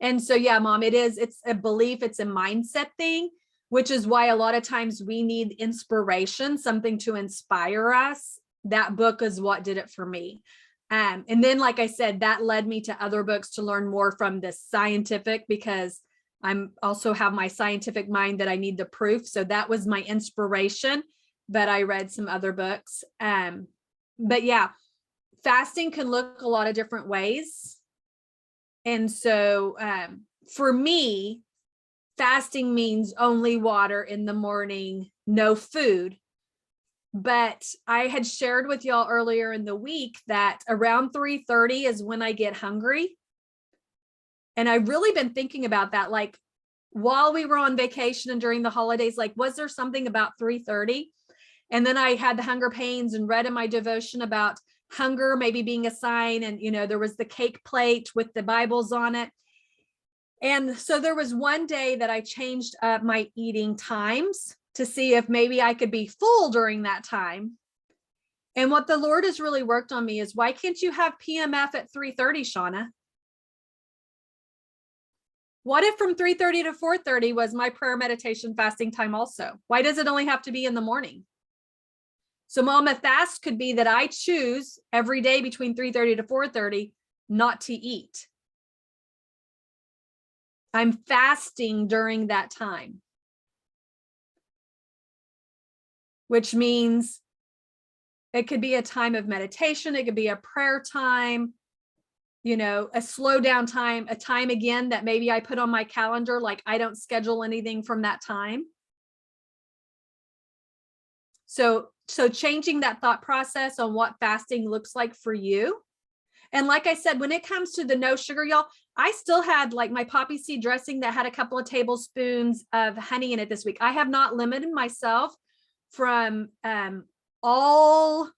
And so, yeah, Mom, it's a belief, it's a mindset thing, which is why a lot of times we need inspiration, something to inspire us. That book is what did it for me. And then, like I said, that led me to other books to learn more from the scientific, because I'm also have my scientific mind that I need the proof. So that was my inspiration, but I read some other books. But yeah, fasting can look a lot of different ways. And so for me, fasting means only water in the morning, no food. But I had shared with y'all earlier in the week that around 3:30 is when I get hungry. And I've really been thinking about that, like while we were on vacation and during the holidays, like, was there something about 3:30? And then I had the hunger pains and read in my devotion about hunger maybe being a sign. And, there was the cake plate with the Bibles on it. And so there was one day that I changed up my eating times to see if maybe I could be full during that time. And what the Lord has really worked on me is, why can't you have PMF at 3:30, Shauna? What if from 3:30 to 4:30 was my prayer, meditation, fasting time also? Why does it only have to be in the morning? So, Mom, a fast could be that I choose every day between 3:30 to 4:30 not to eat. I'm fasting during that time, which means it could be a time of meditation. It could be a prayer time, a slow down time, a time again that maybe I put on my calendar, like I don't schedule anything from that time. So So changing that thought process on what fasting looks like for you. And like I said, when it comes to the no sugar, y'all, I still had like my poppy seed dressing that had a couple of tablespoons of honey in it this week. I have not limited myself from all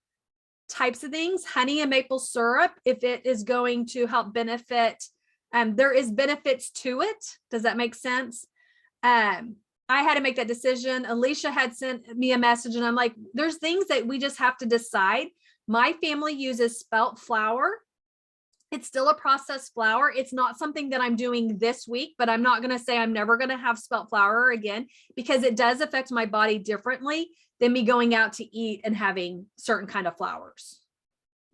types of things, honey and maple syrup, if it is going to help benefit. There is benefits to it. Does that make sense? I had to make that decision. Alicia had sent me a message and I'm like, there's things that we just have to decide. My family uses spelt flour. It's still a processed flour. It's not something that I'm doing this week, but I'm not going to say I'm never going to have spelt flour again, because it does affect my body differently than me going out to eat and having certain kind of flours.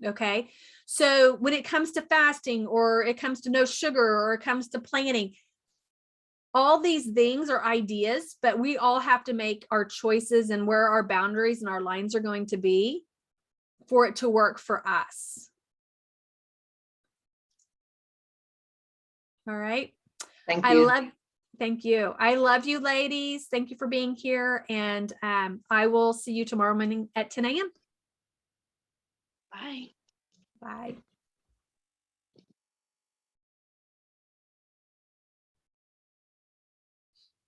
Okay. So when it comes to fasting, or it comes to no sugar, or it comes to planning, all these things are ideas, but we all have to make our choices and where our boundaries and our lines are going to be for it to work for us. All right. Thank you. Thank you. I love you, ladies. Thank you for being here. And I will see you tomorrow morning at 10 a.m. Bye. Bye.